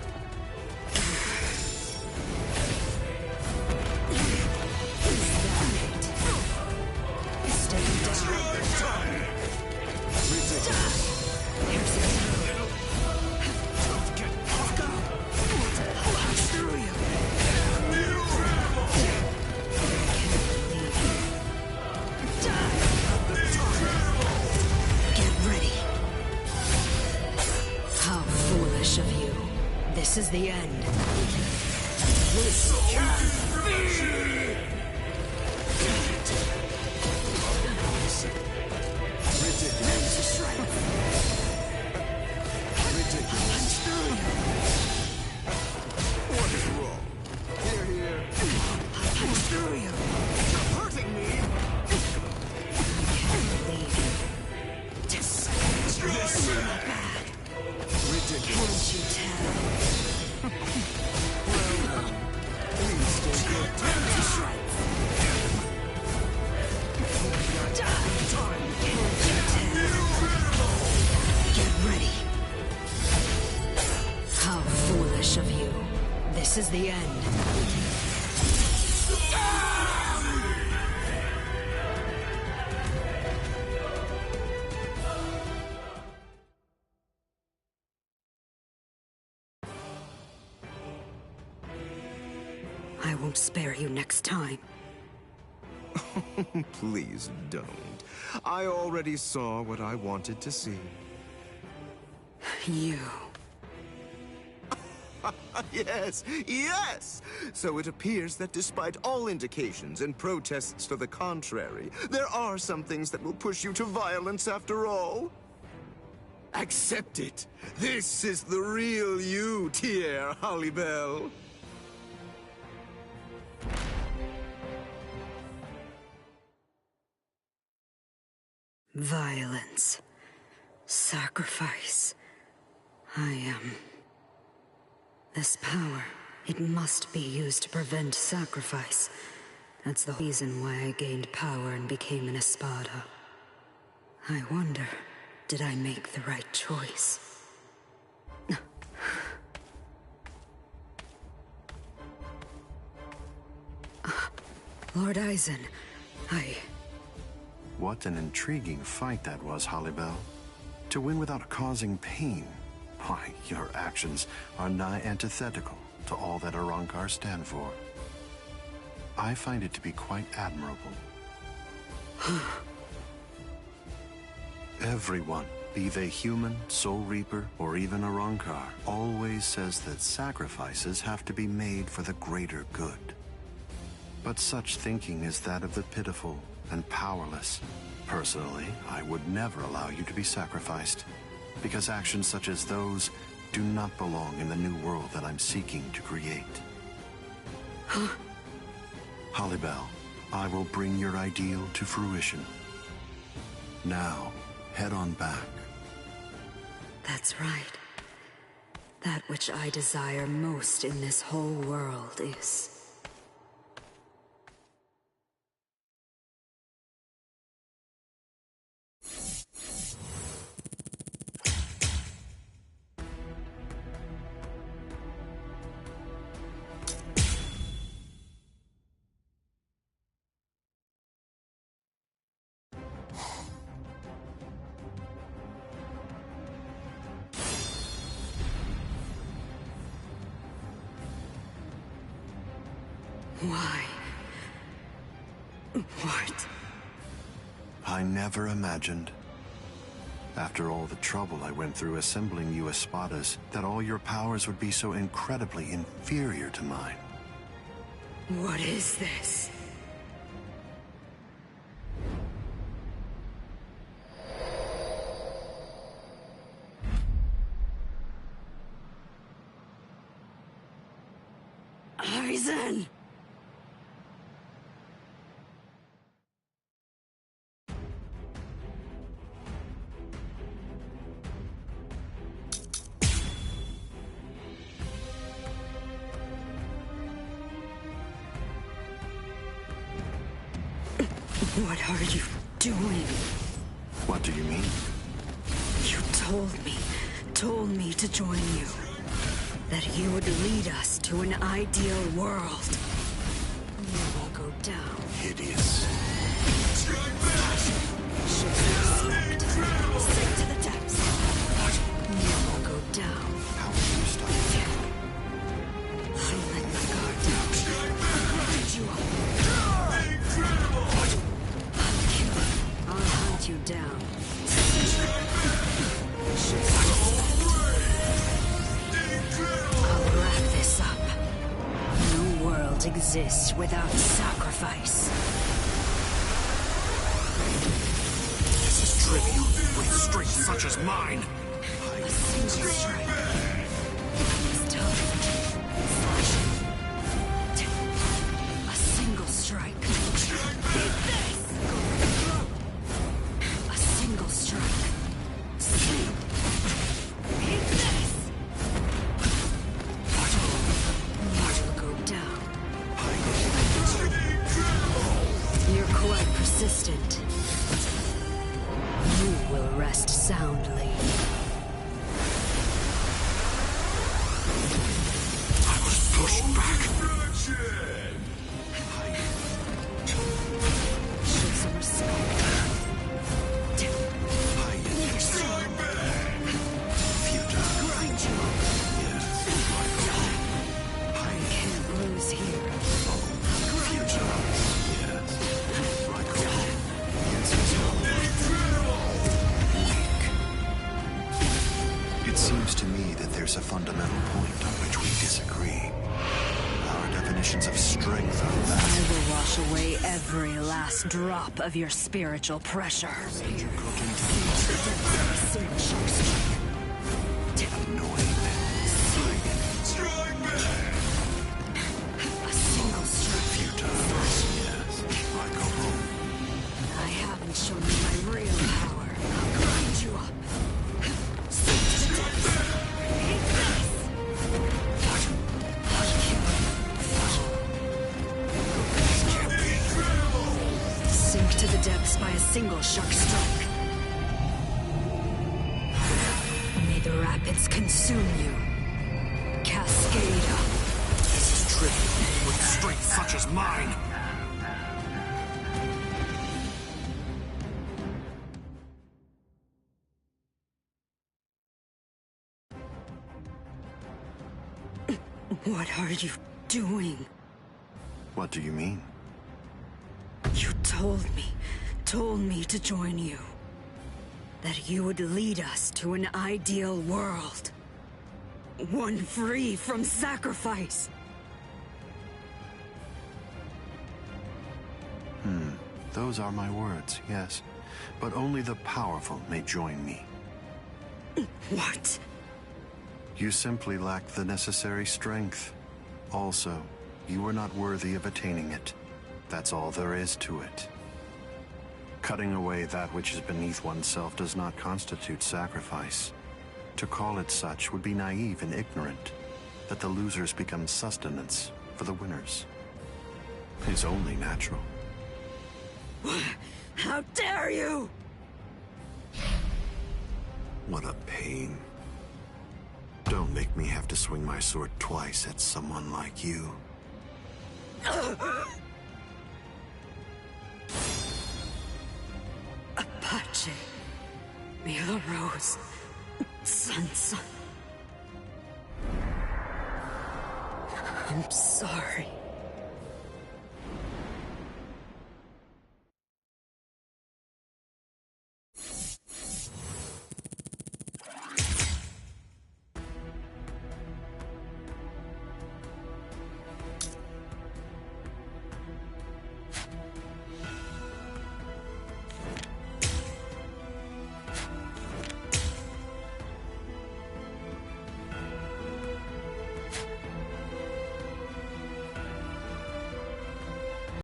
This is the end. This can't be! Ridiculous. Ridiculous. What is wrong? Here, here. I'm through you. You're hurting me. This is bad. Ridiculous. Can't you tell? Please stay good. Time to shreds. Time. Can't you tell? Get ready. How foolish of you. This is the end. I won't spare you next time. Please don't. I already saw what I wanted to see. You... Yes, yes! So it appears that despite all indications and protests to the contrary, there are some things that will push you to violence after all. Accept it. This is the real you, dear Hollybell. Violence. Sacrifice. I am... This power, it must be used to prevent sacrifice. That's the reason why I gained power and became an Espada. I wonder, did I make the right choice? Lord Eisen, What an intriguing fight that was, Hollybell. To win without causing pain. Why, your actions are nigh antithetical to all that Arankar stand for. I find it to be quite admirable. Everyone, be they human, Soul Reaper, or even Arankar, always says that sacrifices have to be made for the greater good. But such thinking is that of the pitiful and powerless. Personally, I would never allow you to be sacrificed, because actions such as those do not belong in the new world that I'm seeking to create. Hollybell, I will bring your ideal to fruition. Now, head on back. That's right. That which I desire most in this whole world is... Why? What? I never imagined, after all the trouble I went through assembling you espadas, that all your powers would be so incredibly inferior to mine. What is this? Aizen! What are you doing? What do you mean? You told me to join you. That you would lead us to an ideal world. You will go down. Hideous. Sink to the depths. You will go down. How will you stop? I let my guard down. Grind you up. I'll kill you. I'll hunt you down. I'll wrap this up. No world exists without sacrifice. This is trivial. With strength such as mine. A single strike. It's tough. Slashing. A single strike. Eat this! A single strike. Sleep. Eat this! You'll go down. You're quite persistent. You will rest soundly. I was pushed back. Show some respect. Grind you up. I can't lose here. Grind you up. It seems to me that there's a fundamental point on which we disagree. Our definitions of strength are I vast. will wash away every last drop of your spiritual pressure. A single strike. I haven't shown you my real power. I'll grind you up. Sink to the depths. Eat this! I'll kill you. Sink to the depths by a single shark strike. May the rapids consume you. Cascade up. This is trivial. With strength such as mine. What are you doing? What do you mean? You told me to join you. That you would lead us to an ideal world. One free from sacrifice. Those are my words, yes. But only the powerful may join me. What? You simply lack the necessary strength. Also, you are not worthy of attaining it. That's all there is to it. Cutting away that which is beneath oneself does not constitute sacrifice. To call it such would be naive and ignorant, that the losers become sustenance for the winners is only natural. How dare you! What a pain. Don't make me have to swing my sword twice at someone like you. Apache. Mila Rose. Sansa. I'm sorry.